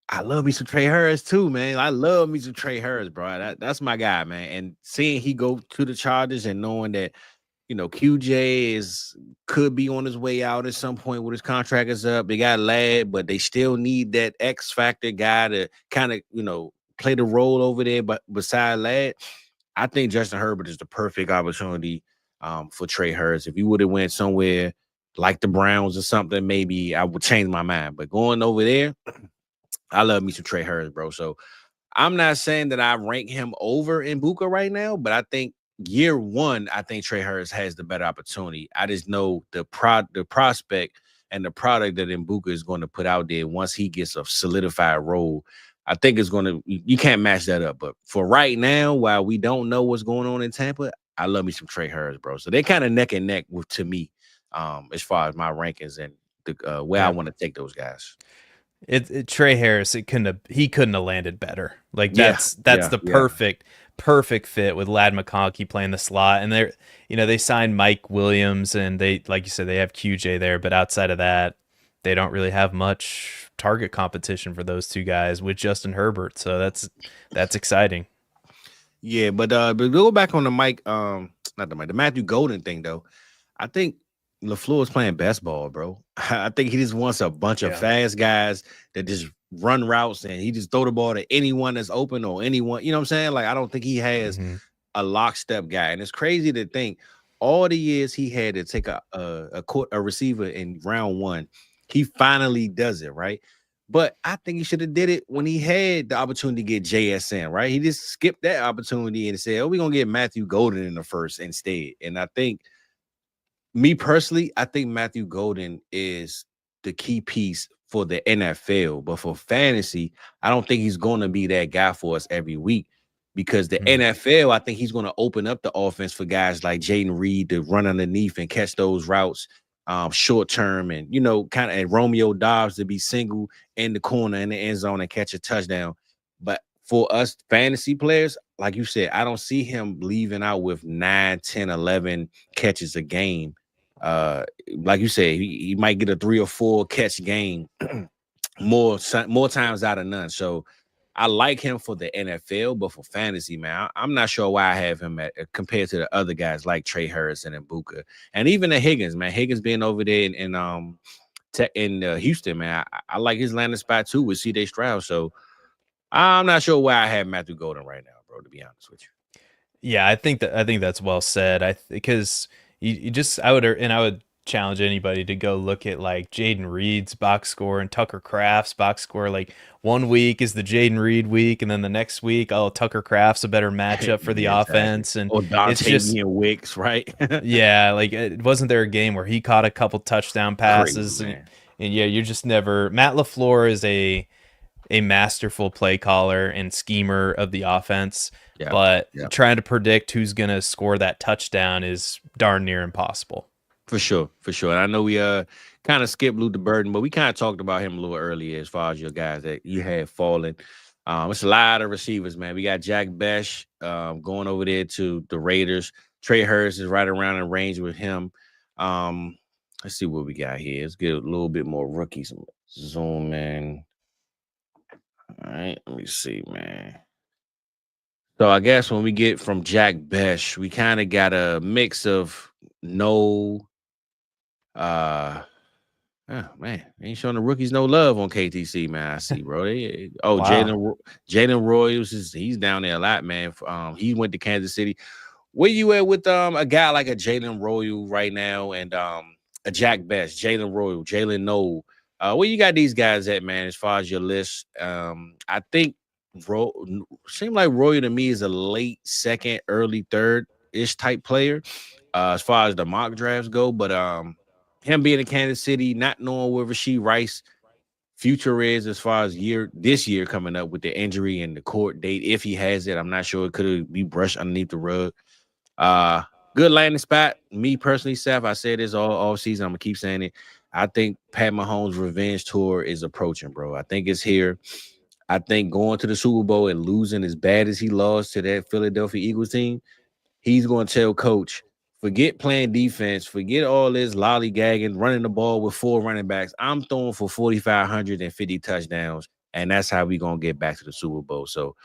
I love me some Trey Harris too, man. I love me some Trey Harris, bro. That's my guy, man. And seeing he go to the Chargers and knowing that, QJ could be on his way out at some point when his contract is up. They got Ladd, but they still need that X factor guy to kind of, play the role over there. But beside Ladd, I think Justin Herbert is the perfect opportunity for Trey Harris. If he would have went somewhere like the Browns or something, maybe I would change my mind. But going over there, I love me some Trey Harris, bro. So I'm not saying that I rank him over Egbuka right now, but I think year one, I think Trey Harris has the better opportunity. I just know the prospect and the product that Egbuka is going to put out there once he gets a solidified role. I think it's going to, you can't match that up. But for right now, while we don't know what's going on in Tampa, I love me some Trey Harris, bro. So they're kind of neck and neck to me as far as my rankings and the where I want to take those guys. Trey Harris, he couldn't have landed better. Like that's the perfect fit with Ladd McConkey playing the slot, and they signed Mike Williams, and they, like you said, they have QJ there, but outside of that, they don't really have much target competition for those two guys with Justin Herbert. So that's exciting. Yeah, but go back on the the Matthew Golden thing though. I think LaFleur is playing best ball, bro. I think he just wants a bunch of fast guys that just run routes and he just throw the ball to anyone that's open or anyone. You know what I'm saying? Like, I don't think he has a lockstep guy. And it's crazy to think all the years he had to take a receiver in round one, he finally does it, right? But I think he should have did it when he had the opportunity to get JSN, right? He just skipped that opportunity and said, we're going to get Matthew Golden in the first instead. And I think, me personally, I think Matthew Golden is the key piece for the NFL. But for fantasy, I don't think he's going to be that guy for us every week because the NFL, I think he's going to open up the offense for guys like Jaden Reed to run underneath and catch those routes short term and, kind of Romeo Dobbs to be single in the corner in the end zone and catch a touchdown. But for us fantasy players, like you said, I don't see him leaving out with 9, 10, 11 catches a game. Like you said, he might get a 3 or 4 catch game more times out of none. So I like him for the NFL, but for fantasy, man, I'm not sure why I have him compared to the other guys like Trey Harris and Egbuka, and even the Higgins, man. Higgins being over there in Houston, man. I like his landing spot too with C.J. Stroud. So I'm not sure why I have Matthew Golden right now, bro, to be honest with you. Yeah, I think that's well said. Because I would challenge anybody to go look at like Jaden Reed's box score and Tucker Kraft's box score. Like one week is the Jaden Reed week, and then the next week, Tucker Kraft's a better matchup for the offense. And it's just Wicks, right? Yeah, like wasn't there a game where he caught a couple touchdown passes? Crazy, and yeah, you're just never. Matt LaFleur is a masterful play caller and schemer of the offense, but trying to predict who's going to score that touchdown is darn near impossible. For sure, for sure. And I know we kind of skipped Luther Burden, but we kind of talked about him a little earlier as far as your guys that you had fallen. It's a lot of receivers, man. We got Jack Besh going over there to the Raiders. Trey Hurst is right around in range with him. Um, let's see what we got here. Let's get a little bit more rookies. Zoom in. All right, let me see, man. So I guess when we get from Jack Besh, we kind of got a mix of no oh man, ain't showing the rookies no love on KTC, man. I see, bro. Wow. Jalen Royals he's down there a lot, man. He went to Kansas City. Where you at with a guy like a Jalen Royal right now and a Jack Best, Jalen Royal, Jalen Noel? Where you got these guys at, man? As far as your list, I think seemed like Royal to me is a late second, early third ish type player. As far as the mock drafts go, but him being in Kansas City, not knowing where Rashee Rice future is as far as this year coming up with the injury and the court date, if he has it, I'm not sure. It could be brushed underneath the rug. Good landing spot. Me personally, Seth, I said this all season. I'm gonna keep saying it. I think Pat Mahomes' revenge tour is approaching, bro. I think it's here. I think going to the Super Bowl and losing as bad as he lost to that Philadelphia Eagles team, he's going to tell coach, forget playing defense, forget all this lollygagging, running the ball with 4 running backs. I'm throwing for 4,550 touchdowns, and that's how we're going to get back to the Super Bowl. So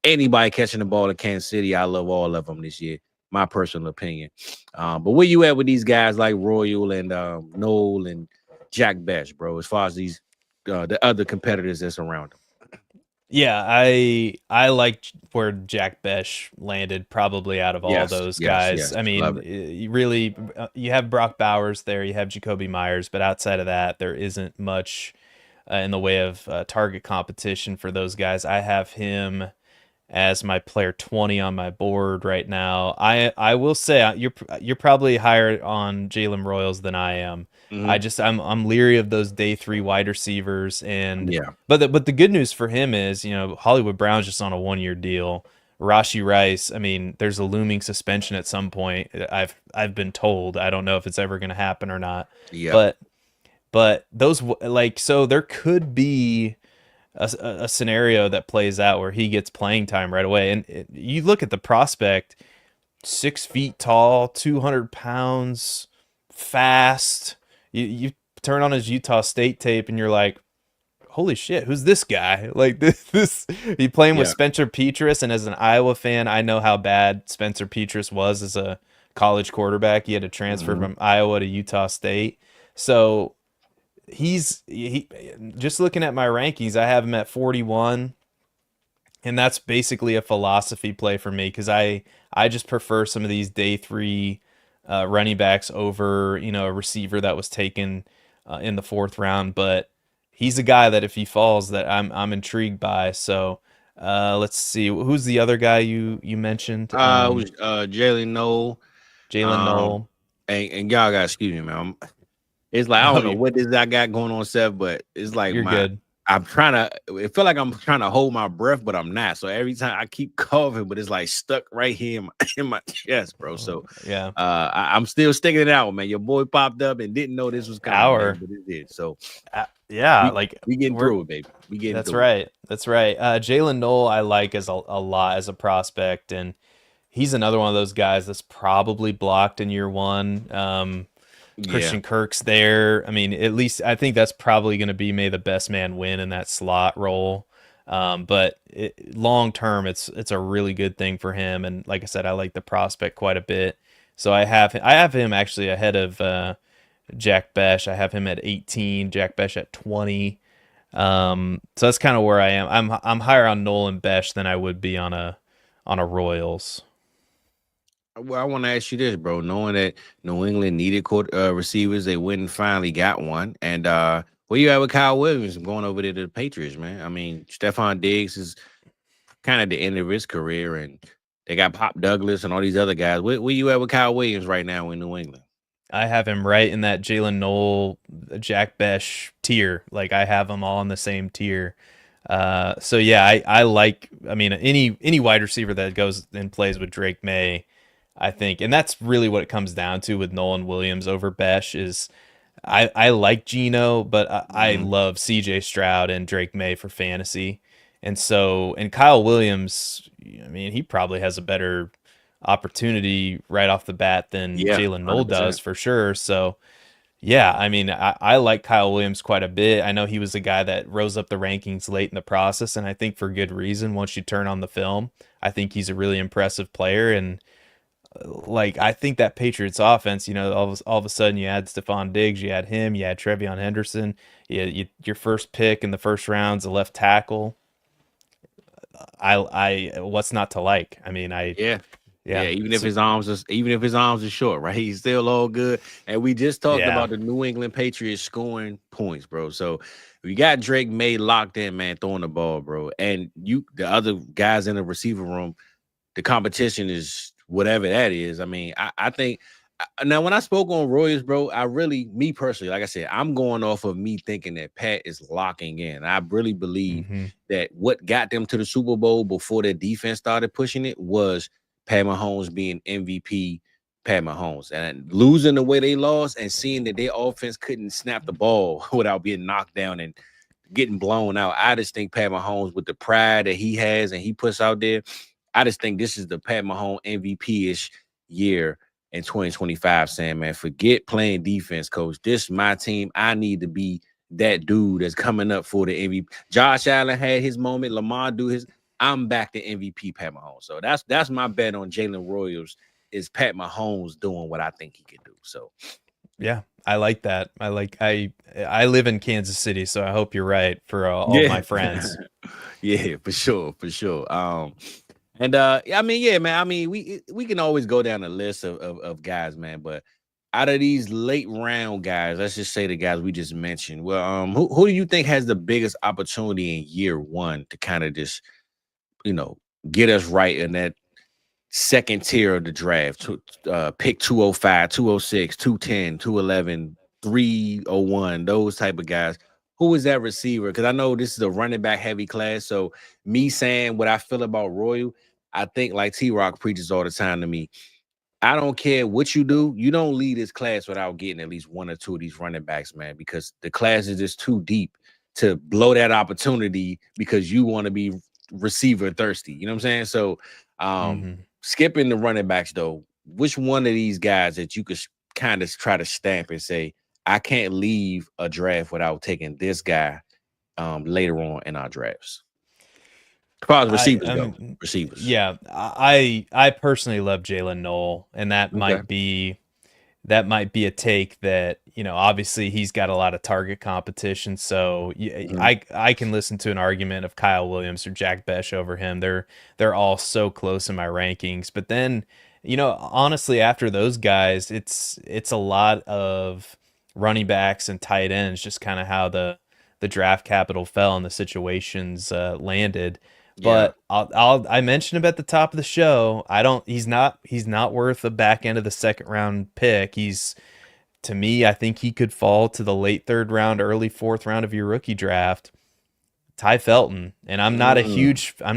anybody catching the ball in Kansas City, I love all of them this year, my personal opinion. But where you at with these guys like Royal and Noel and Jack Besh, bro, as far as these the other competitors that's around them? Yeah, I like where Jack Besh landed probably out of all those guys. I mean, you really you have Brock Bowers there, you have Jacoby Myers, but outside of that, there isn't much in the way of target competition for those guys. I have him as my player 20 on my board right now. I will say you're probably higher on Jalen Royals than I am. Mm-hmm. I'm leery of those day 3 wide receivers, and Yeah. but the good news for him is, Hollywood Brown's just on a 1-year deal. Rashee Rice, I mean, there's a looming suspension at some point. I've been told. I don't know if it's ever going to happen or not. Yeah. But those, so there could be a scenario that plays out where he gets playing time right away. And you look at the prospect, 6 feet tall, 200 pounds, fast. You turn on his Utah State tape and you're like, holy shit, who's this guy? Like this he playing with Spencer Petras, and as an Iowa fan, I know how bad Spencer Petras was as a college quarterback. He had to transfer from Iowa to Utah State. So he just looking at my rankings, I have him at 41, and that's basically a philosophy play for me because I just prefer some of these day 3 running backs over a receiver that was taken in the 4th round. But he's a guy that if he falls, that I'm intrigued by. So let's see, who's the other guy you mentioned? It was Jalen Noel. Jalen Noel. And y'all got excuse me, man. It's like I don't know what this I got going on, Seth, but it's like you're good. I'm trying to. It feel like I'm trying to hold my breath, but I'm not. So every time I keep coughing, but it's like stuck right here in my chest, bro. So yeah, I'm still sticking it out, man. Your boy popped up and didn't know this was coming, man, but it did. So yeah, we getting through it, baby. We getting that's through right. it. That's right. Jalen Noel I like as a lot as a prospect, and he's another one of those guys that's probably blocked in year 1. Christian Kirk's there. I mean, at least I think that's probably going to be may the best man win in that slot role. But long term, it's a really good thing for him. And like I said, I like the prospect quite a bit. So I have him actually ahead of Jack Besh. I have him at 18, Jack Besh at 20. So that's kind of where I am. I'm higher on Nolan Besh than I would be on a Royals. Well, I want to ask you this, bro. Knowing that New England needed receivers, they went and finally got one. And where you at with Kyle Williams going over there to the Patriots, man? I mean, Stephon Diggs is kind of the end of his career, and they got Pop Douglas and all these other guys. Where you at with Kyle Williams right now in New England? I have him right in that Jalen Noel, Jack Besh tier. Like I have them all in the same tier. So yeah, I like. I mean, any wide receiver that goes and plays with Drake May, I think, and that's really what it comes down to with Nolan Williams over Besh is I like Geno, but I Mhm. love CJ Stroud and Drake May for fantasy. And so, and Kyle Williams, I mean, he probably has a better opportunity right off the bat than Yeah, Jalen Noel does 100%. for sure. So, yeah, I mean, I like Kyle Williams quite a bit. I know he was a guy that rose up the rankings late in the process, and I think for good reason. Once you turn on the film, I think he's a really impressive player. And like I think that Patriots offense, all of a sudden you add Stephon Diggs, you add him, you add Trevion Henderson, your first pick in the first round's a left tackle. What's not to like? I mean, Yeah. Yeah, yeah, even if his arms are short, right? He's still all good. And we just talked yeah, about the New England Patriots scoring points, bro. So we got Drake May locked in, man, throwing the ball, bro. And the other guys in the receiver room, the competition is whatever that is. I mean, I think now when I spoke on Royals, bro, me personally, like I said, I'm going off of me thinking that Pat is locking in. I really believe hmm that what got them to the Super Bowl before their defense started pushing it was Pat Mahomes being MVP. Pat Mahomes and losing the way they lost and seeing that their offense couldn't snap the ball without being knocked down and getting blown out. I just think Pat Mahomes, with the pride that he has and he puts out there, I just think this is the Pat Mahomes MVP-ish year in 2025, saying, man, forget playing defense, coach. This is my team. I need to be that dude that's coming up for the MVP. Josh Allen had his moment. Lamar do his. I'm back to MVP Pat Mahomes. So that's my bet on Jalen Royals is Pat Mahomes doing what I think he can do. So yeah, I like that. I live in Kansas City, so I hope you're right for all of yeah, my friends. yeah, for sure, for sure. And I mean, yeah, man. I mean, we can always go down a list of guys, man. But out of these late round guys, let's just say the guys we just mentioned. Well, who do you think has the biggest opportunity in year one to kind of just, get us right in that second tier of the draft? Pick 205, 206, 210, 211, 301, those type of guys. Who is that receiver? Because I know this is a running back heavy class. So me saying what I feel about Royal, I think like T-Rock preaches all the time to me. I don't care what you do. You don't lead this class without getting at least one or two of these running backs, man, because the class is just too deep to blow that opportunity because you want to be receiver thirsty. You know what I'm saying? So hmm skipping the running backs, though, which one of these guys that you could kind of try to stamp and say, I can't leave a draft without taking this guy later on in our drafts? As far as receivers go, receivers. Yeah, I personally love Jalen Noel, and Okay. that might be a take that, obviously he's got a lot of target competition. So Mhm. I can listen to an argument of Kyle Williams or Jack Besh over him. They're all so close in my rankings. But then, honestly, after those guys, it's a lot of running backs and tight ends, just kind of how the draft capital fell and the situations landed. Yeah. But I mentioned him at the top of the show. He's not worth the back end of the second round pick. To me, I think he could fall to the late third round, early fourth round of your rookie draft. Ty Felton, and Mm. I'm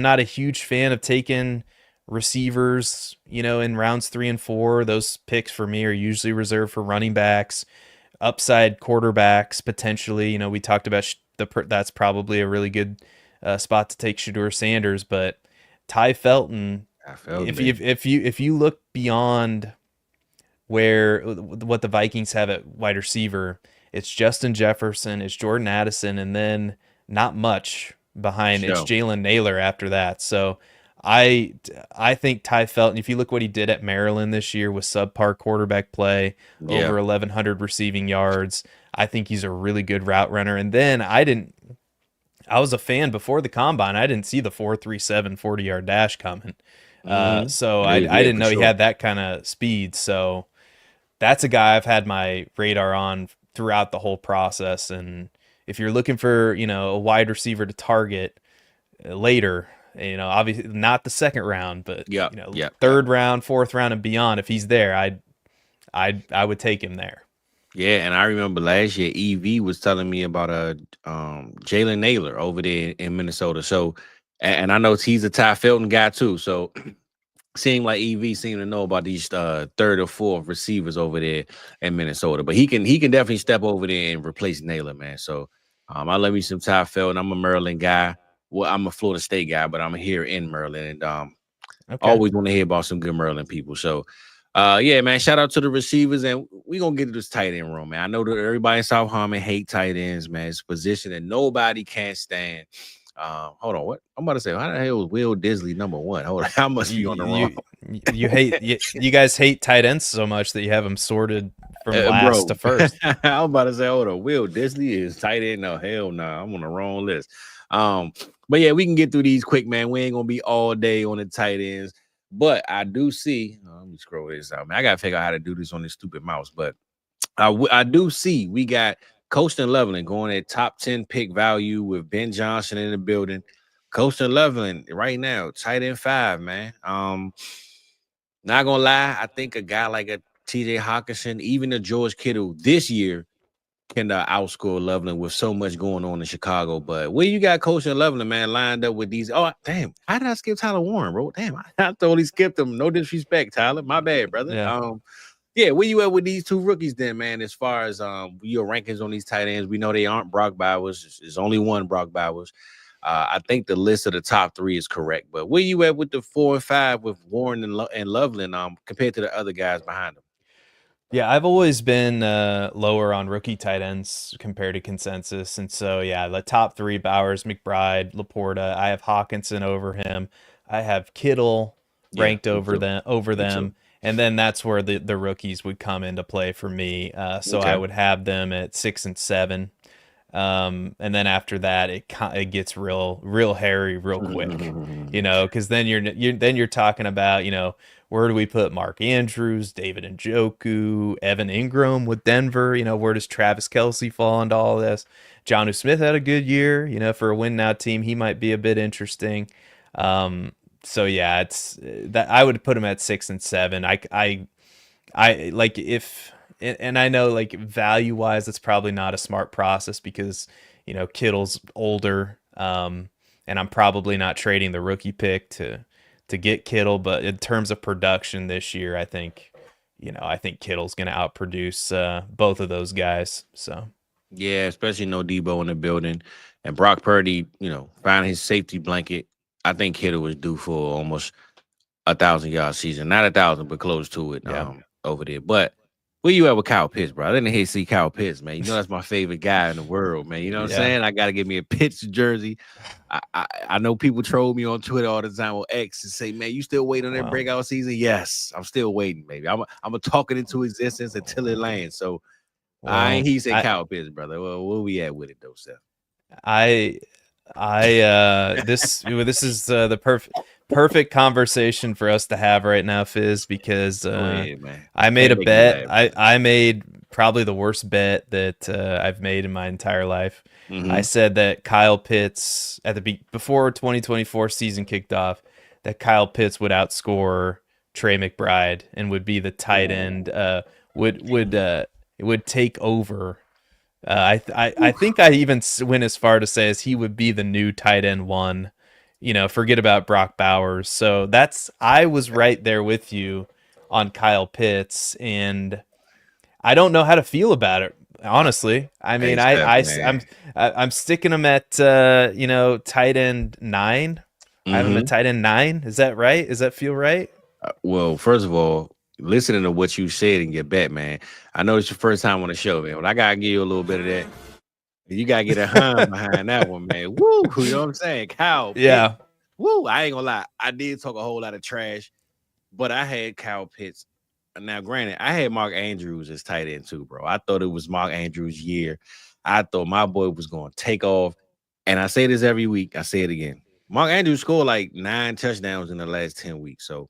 not a huge fan of taking receivers, in rounds 3 and 4. Those picks for me are usually reserved for running backs, upside quarterbacks potentially. We talked about that's probably a really good spot to take Shedeur Sanders, but Ty Felton, I felt it. if you look beyond where what the Vikings have at wide receiver, it's Justin Jefferson, it's Jordan Addison, and then not much behind. It's Show. Jalen Naylor after that. So I I think Ty Felton, if you look what he did at Maryland this year with subpar quarterback play, Yeah. over 1,100 receiving yards, I think he's a really good route runner. And then I was a fan before the combine. I didn't see the 4.37 40-yard dash coming. Mm-hmm. So I Yeah, didn't for know he sure. had that kind of speed. So that's a guy I've had my radar on throughout the whole process. And if you're looking for, a wide receiver to target later, obviously not the second round, but Yep. Yep. Yep. third round, fourth round and beyond, if he's there, I would take him there. Yeah, and I remember last year EV was telling me about Jalen Naylor over there in Minnesota. So, and I know he's a Ty Felton guy too. So seemed like EV seemed to know about these third or fourth receivers over there in Minnesota. But he can definitely step over there and replace Naylor, man. So I love me some Ty Felton. I'm a Maryland guy. Well, I'm a Florida State guy, but I'm here in Maryland, and always want to hear about some good Maryland people. So yeah, man, shout out to the receivers, and we're gonna get to this tight end room, man. I know that everybody in South Harmon hate tight ends, man. It's a position that nobody can stand. Hold on, what I'm about to say? How the hell was Will Disley number one? Hold on, I must be on the wrong. You hate you guys hate tight ends so much that you have them sorted from last to first. I was about to say, hold on, Will Disley is tight end. No, hell no, I'm on the wrong list. But yeah, we can get through these quick, man. We ain't gonna be all day on the tight ends, but I do see. Let me scroll this out, man. I gotta figure out how to do this on this stupid mouse, but I do see we got Colston Loveland going at top 10 pick value with Ben Johnson in the building. Colston Loveland right now, tight end 5, man. Not gonna lie, I think a guy like a TJ Hawkinson, even a George Kittle this year can outscore Loveland with so much going on in Chicago. But where you got Colston Loveland, man, lined up with these? Oh, damn. How did I skip Tyler Warren, bro? Damn, I totally skipped him. No disrespect, Tyler. My bad, brother. Yeah, where you at with these two rookies then, man, as far as your rankings on these tight ends? We know they aren't Brock Bowers. There's only one Brock Bowers. I think the list of the top 3 is correct. But where you at with the 4 and 5 with Warren and Loveland compared to the other guys behind them? Yeah, I've always been lower on rookie tight ends compared to consensus. And so, yeah, the top 3, Bowers, McBride, Laporta. I have Hawkinson over him. I have Kittle ranked over them. And then that's where the rookies would come into play for me. So I would have them at 6 and 7. And then after that, it gets real hairy real quick, because then you're talking about, where do we put Mark Andrews, David Njoku, Evan Ingram with Denver? Where does Travis Kelce fall into all this? Jonnu Smith had a good year, for a win now team. He might be a bit interesting. So yeah, it's that I would put him at 6 and 7. I like and I know like value wise, it's probably not a smart process because Kittle's older, and I'm probably not trading the rookie pick to get Kittle. But in terms of production this year, I think Kittle's going to outproduce both of those guys. So yeah, especially no Debo in the building, and Brock Purdy, found his safety blanket. I think Kittle was due for almost 1,000-yard season. Not 1,000, but close to it over there. But where you at with Kyle Pitts, bro? I didn't hate to see Kyle Pitts, man. That's my favorite guy in the world, man. You know what I'm saying? I got to get me a Pitts jersey. I know people troll me on Twitter all the time on X and say, man, you still waiting on that breakout season? Yes, I'm still waiting, baby. I'm going to talk it into existence until it lands. So he said Kyle Pitts, brother. Well, where we at with it, though, Seth? This is the perfect conversation for us to have right now, Fizz, because I made a bet. I made probably the worst bet that I've made in my entire life. I said that Kyle Pitts before 2024 season kicked off, that Kyle Pitts would outscore Trey McBride and would be the tight end. Would take over. I think I even went as far to say as he would be the new tight end 1. Forget about Brock Bowers. So I was right there with you on Kyle Pitts, and I don't know how to feel about it, honestly. I mean, I'm sticking him at tight end 9. I have him at tight end 9. Is that right? Does that feel right? Well, first of all, listening to what you said in your bet, man, I know it's your first time on the show, man, but I gotta give you a little bit of that. You gotta get a hum behind that one, man. Woo, you know what I'm saying? Kyle Pitts. Yeah. Woo, I ain't gonna lie. I did talk a whole lot of trash, but I had Kyle Pitts. Now, granted, I had Mark Andrews as tight end too, bro. I thought it was Mark Andrews' year. I thought my boy was gonna take off. And I say this every week. I say it again. Mark Andrews scored like 9 touchdowns in the last 10 weeks. So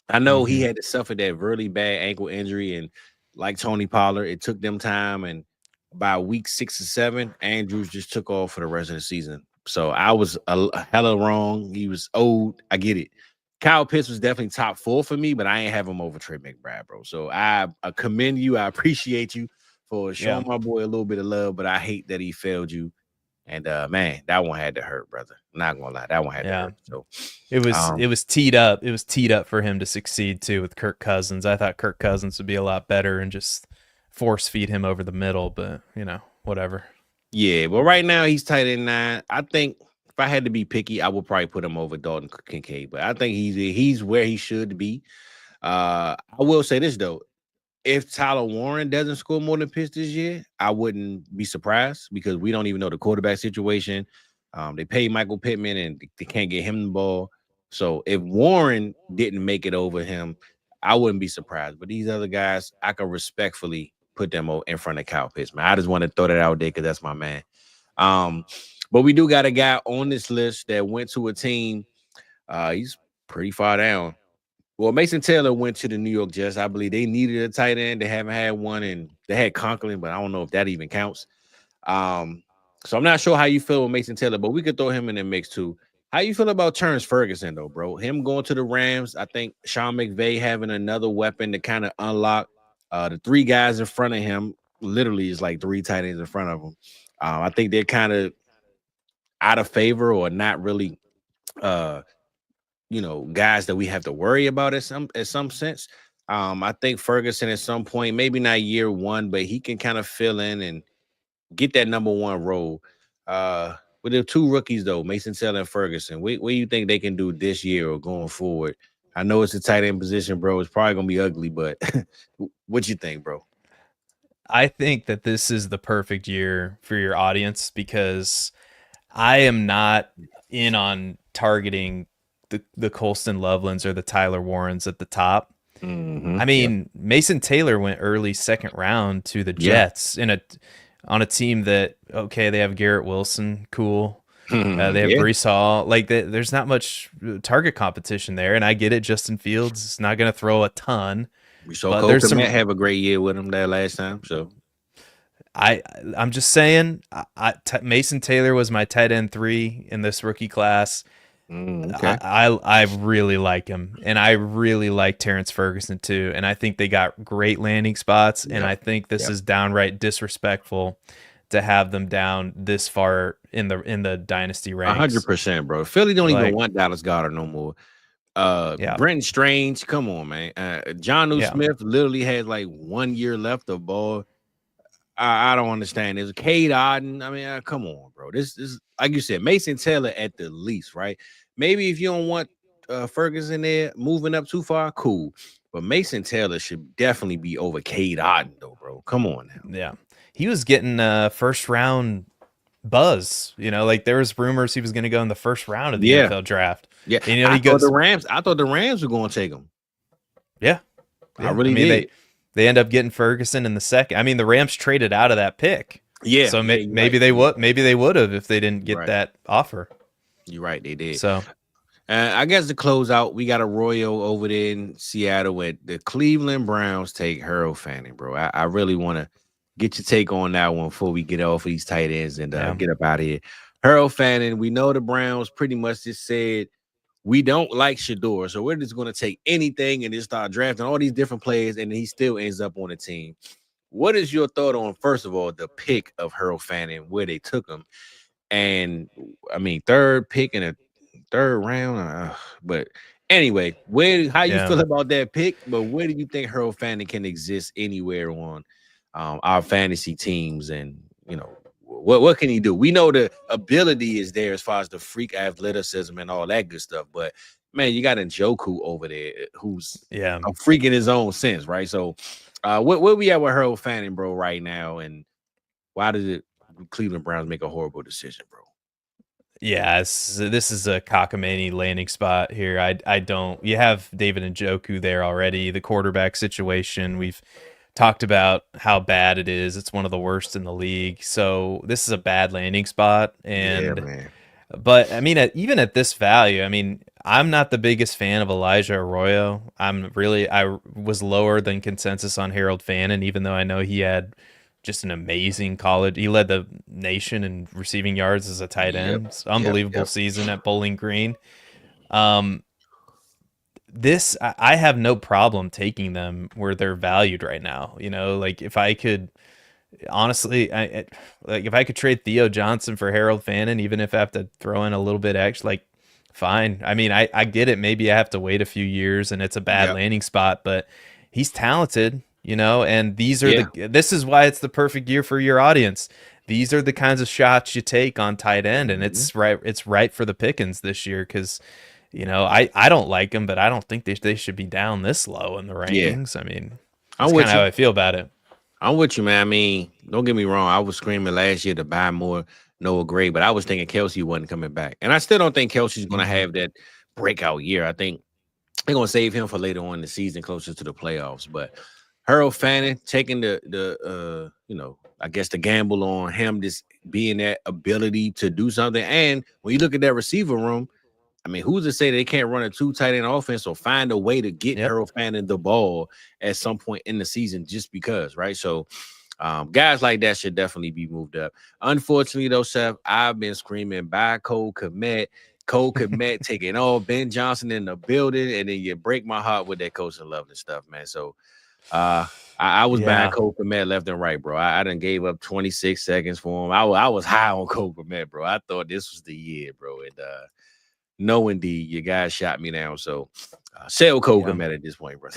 I know he had to suffer that really bad ankle injury, and like Tony Pollard, it took them time. And by week 6 or 7, Andrews just took off for the rest of the season. So I was a hella wrong. He was old. I get it. Kyle Pitts was definitely top 4 for me, but I ain't have him over Trey McBride, bro. So I commend you. I appreciate you for showing my boy a little bit of love, but I hate that he failed you. And man, that one had to hurt, brother. Not gonna lie, that one had to hurt. So it was teed up. It was teed up for him to succeed too with Kirk Cousins. I thought Kirk Cousins would be a lot better and just force feed him over the middle, but whatever. Yeah, but right now he's tight end 9. I think if I had to be picky, I would probably put him over Dalton Kincaid. But I think he's where he should be. I will say this though. If Tyler Warren doesn't score more than Pitts this year, I wouldn't be surprised because we don't even know the quarterback situation. They pay Michael Pittman and they can't get him the ball. So if Warren didn't make it over him, I wouldn't be surprised. But these other guys, I can respectfully put them in front of Kyle Pitts, man. I just want to throw that out there because that's my man. But we do got a guy on this list that went to a team. He's pretty far down. Well, Mason Taylor went to the New York Jets. I believe they needed a tight end. They haven't had one, and they had Conklin, but I don't know if that even counts. So I'm not sure how you feel with Mason Taylor, but we could throw him in the mix too. How you feel about Terrence Ferguson, though, bro? Him going to the Rams. I think Sean McVay having another weapon to kind of unlock the 3 guys in front of him. Literally is like 3 tight ends in front of him. I think they're kind of out of favor or not really guys that we have to worry about at some sense. I think Ferguson at some point, maybe not year 1, but he can kind of fill in and get that number 1 role. With the 2 rookies though, Mason Taylor and Ferguson, what do you think they can do this year or going forward? I know it's a tight end position, bro. It's probably gonna be ugly, but what you think, bro? I think that this is the perfect year for your audience because I am not in on targeting the Colston Lovelands or the Tyler Warrens at the top. Mm-hmm. I mean, Mason Taylor went early 2nd round to the Jets on a team that, okay, they have Garrett Wilson, cool. They have Breece Hall. Like, there's not much target competition there, and I get it. Justin Fields is not going to throw a ton. We saw Cole Kmet have a great year with him that last time. So I'm just saying, Mason Taylor was my tight end 3 in this rookie class. Okay. I really like him, and I really like Terrence Ferguson too, and I think they got great landing spots, and I think this is downright disrespectful to have them down this far in the dynasty ranks. 100%, bro. Philly don't even want Dallas Goedert no more. Brenton Strange, come on, man. Jonnu Smith literally has like 1 year left of ball. I don't understand. There's Cade Otton. I mean, come on, bro. This is like you said, Mason Taylor at the least, right? Maybe if you don't want Ferguson there moving up too far, cool. But Mason Taylor should definitely be over Cade Otton, though, bro. Come on now. Yeah, he was getting 1st round buzz. Like there was rumors he was going to go in the 1st round of the NFL draft. Yeah, and, I thought the Rams were going to take him. Yeah, I really did. They end up getting Ferguson in the 2nd. I mean, the Rams traded out of that pick. Yeah. So maybe they would have if they didn't get that offer. You're right, they did. So I guess to close out, we got a Royal over there in Seattle with the Cleveland Browns take Harold Fanning, bro. I really want to get your take on that one before we get off of these tight ends and get up out of here. Harold Fanning, we know the Browns pretty much just said, we don't like Shador, so we're just going to take anything and just start drafting all these different players, and he still ends up on the team. What is your thought on, first of all, the pick of Harold Fanning, where they took him? And, I mean, 3rd pick in a 3rd round. But anyway, how you feel about that pick? But where do you think Harold Fanning can exist anywhere on our fantasy teams? And, what can he do? We know the ability is there as far as the freak athleticism and all that good stuff. But, man, you got Njoku over there who's a freak in his own sense, right? So, where we at with Harold Fanning, bro, right now? And why did the Cleveland Browns make a horrible decision, bro? Yeah, this is a cockamamie landing spot here. I don't. You have David Njoku there already. The quarterback situation, we've talked about how bad it is. It's one of the worst in the league. So this is a bad landing spot. And but I mean, even at this value, I mean, I'm not the biggest fan of Elijah Arroyo. I was lower than consensus on Harold Fanning, even though I know he had just an amazing college. He led the nation in receiving yards as a tight end. It's unbelievable season at Bowling Green. I have no problem taking them where they're valued right now. Like if I could honestly, like if I could trade Theo Johnson for Harold Fannin, even if I have to throw in a little bit extra, like fine. I mean, I get it. Maybe I have to wait a few years and it's a bad Yep. landing spot, but he's talented, and Yeah. this is why it's the perfect year for your audience. These are the kinds of shots you take on tight end, and Mhm. it's right for the pickings this year because I don't like them, but I don't think they should be down this low in the Yeah. rankings. I mean, I'm that's kind with of how you. I feel about it. I'm with you, man. I mean, don't get me wrong. I was screaming last year to buy more Noah Gray, but I was thinking Kelsey wasn't coming back. And I still don't think Kelsey's going to Mhm. have that breakout year. I think they're going to save him for later on in the season, closer to the playoffs. But Harold Fannin taking I guess the gamble on him just being that ability to do something. And when you look at that receiver room, I mean, who's to say they can't run a two tight end offense or find a way to get Yep. Harold Fannin the ball at some point in the season just because, right? So guys like that should definitely be moved up. Unfortunately, though, Seth, I've been screaming by Cole Kmet. Cole Kmet taking all Ben Johnson in the building, and then you break my heart with that coach and love and stuff, man. So I was buying Yeah. Cole Kmet left and right, bro. I done gave up 26 seconds for him. I was high on Cole Kmet, bro. I thought this was the year, bro. And no, indeed, you guys shot me down. So sell Cole Yeah. Kmet at this point, bro.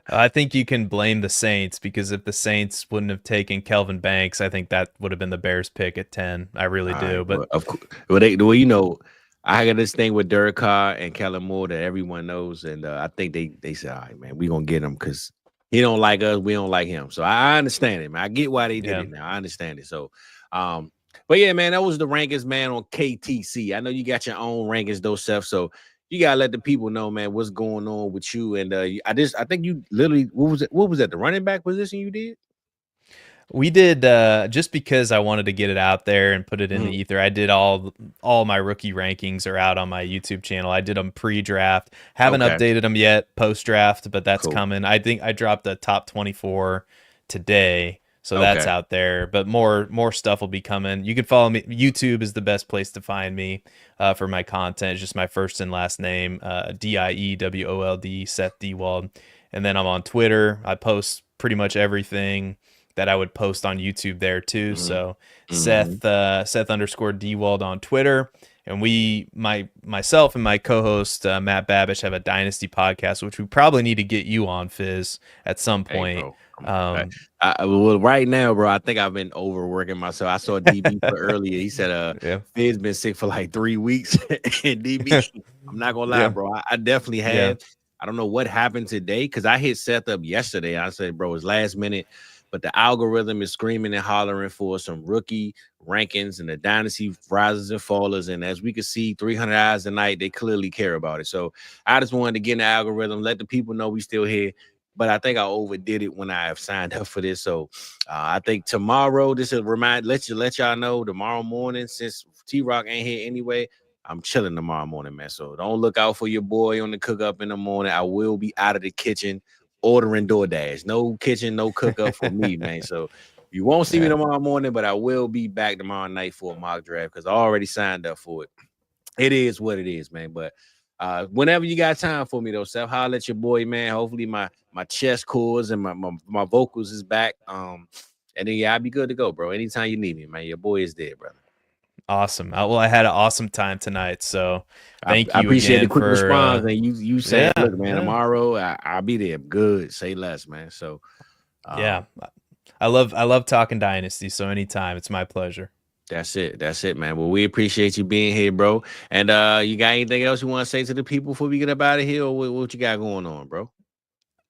I think you can blame the Saints because if the Saints wouldn't have taken Kelvin Banks, I think that would have been the Bears pick at 10. I really All do. right, But well, of course, I got this thing with Derek Carr and Kellen Moore that everyone knows, and I think they said, all right, man, we gonna get him because he don't like us, we don't like him. So I understand it, man. I get why they did yeah, it now. I understand it. So, but yeah, man, that was the rankings, man, on KTC. I know you got your own rankings, though, Seth. So you gotta let the people know, man, what's going on with you. And I think you literally, what was that, the running back position you did? we did just because I wanted to get it out there and put it in the Mhm. ether. I did all my rookie rankings are out on my YouTube channel. I did them pre-draft. Haven't Okay, updated them yet post-draft, but that's cool. coming. I think I dropped the top 24 today. So that's Okay. out there, but more stuff will be coming. You can follow me. YouTube is the best place to find me for my content. It's just my first and last name, DIEWOLD, Seth Dewald. And then I'm on Twitter. I post pretty much everything that I would post on YouTube there too. Mhm. So Mhm. Seth underscore Dewald on Twitter. And myself and my co-host Matt Babish have a Dynasty podcast, which we probably need to get you on, Fizz, at some Hey, point. bro. Come on. Um, Well, right now, bro, I think I've been overworking myself. I saw DB put earlier. He said, yeah, Fizz been sick for like 3 weeks. And DB, I'm not gonna lie, yeah, bro. I definitely yeah, have. I don't know what happened today because I hit Seth up yesterday. I said, bro, it's last minute, but the algorithm is screaming and hollering for some rookie rankings and the dynasty risers and fallers. And as we can see, 300 eyes a night, they clearly care about it. So I just wanted to get in the algorithm, let the people know we still here. But I think I overdid it when I have signed up for this. So I think tomorrow, this is let y'all know tomorrow morning, since T-Rock ain't here anyway, I'm chilling tomorrow morning, man. So don't look out for your boy on the cook up in the morning. I will be out of the kitchen ordering DoorDash. No kitchen, no cook up for me, man. So you won't see me yeah. tomorrow morning, but I will be back tomorrow night for a mock draft because I already signed up for it. It is what it is, man. But whenever you got time for me, though, Seth, holler at your boy, man. Hopefully my chest cords and my vocals is back. And then I'll be good to go, bro. Anytime you need me, man. Your boy is there, brother. Awesome. Well, I had an awesome time tonight. So thank I you appreciate the again quick for response. And you say, yeah, look, man, yeah, tomorrow I'll be there. Good. Say less, man. So yeah. I love talking Dynasty. So anytime, it's my pleasure. that's it. That's it, man. Well, we appreciate you being here, bro. And you got anything else you want to say to the people before we get up out of here, or what you got going on, bro?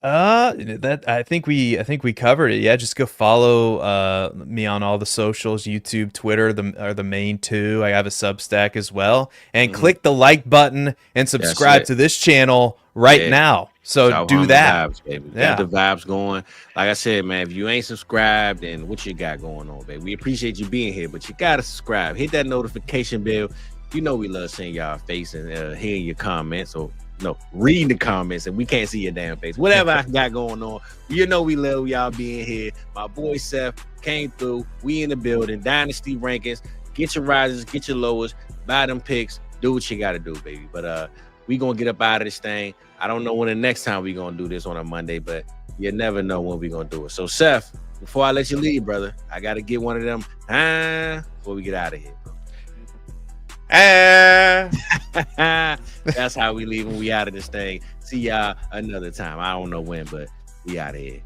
That I think we covered it. Yeah, just go follow me on all the socials, YouTube, Twitter, are the main two. I have a Substack as well. And Mhm. click the like button and subscribe it. to this channel right Yeah. now. So South do Harmon that. vibes, baby. Yeah. Got the vibes going. Like I said, man, if you ain't subscribed, then what you got going on, baby? We appreciate you being here, but you gotta subscribe. Hit that notification bell. You know we love seeing y'all face and hearing your comments, or reading the comments, and we can't see your damn face. Whatever I got going on, you know we love y'all being here. My boy Seth came through. We in the building. Dynasty rankings. Get your risers, get your lowers, buy them picks. Do what you gotta do, baby. But we gonna get up out of this thing. I don't know when the next time we gonna do this on a Monday, but you never know when we gonna do it. So Seth, before I let you leave, brother, I got to get one of them before we get out of here, bro. That's how we leave when we out of this thing. See y'all another time. I don't know when, but we out of here.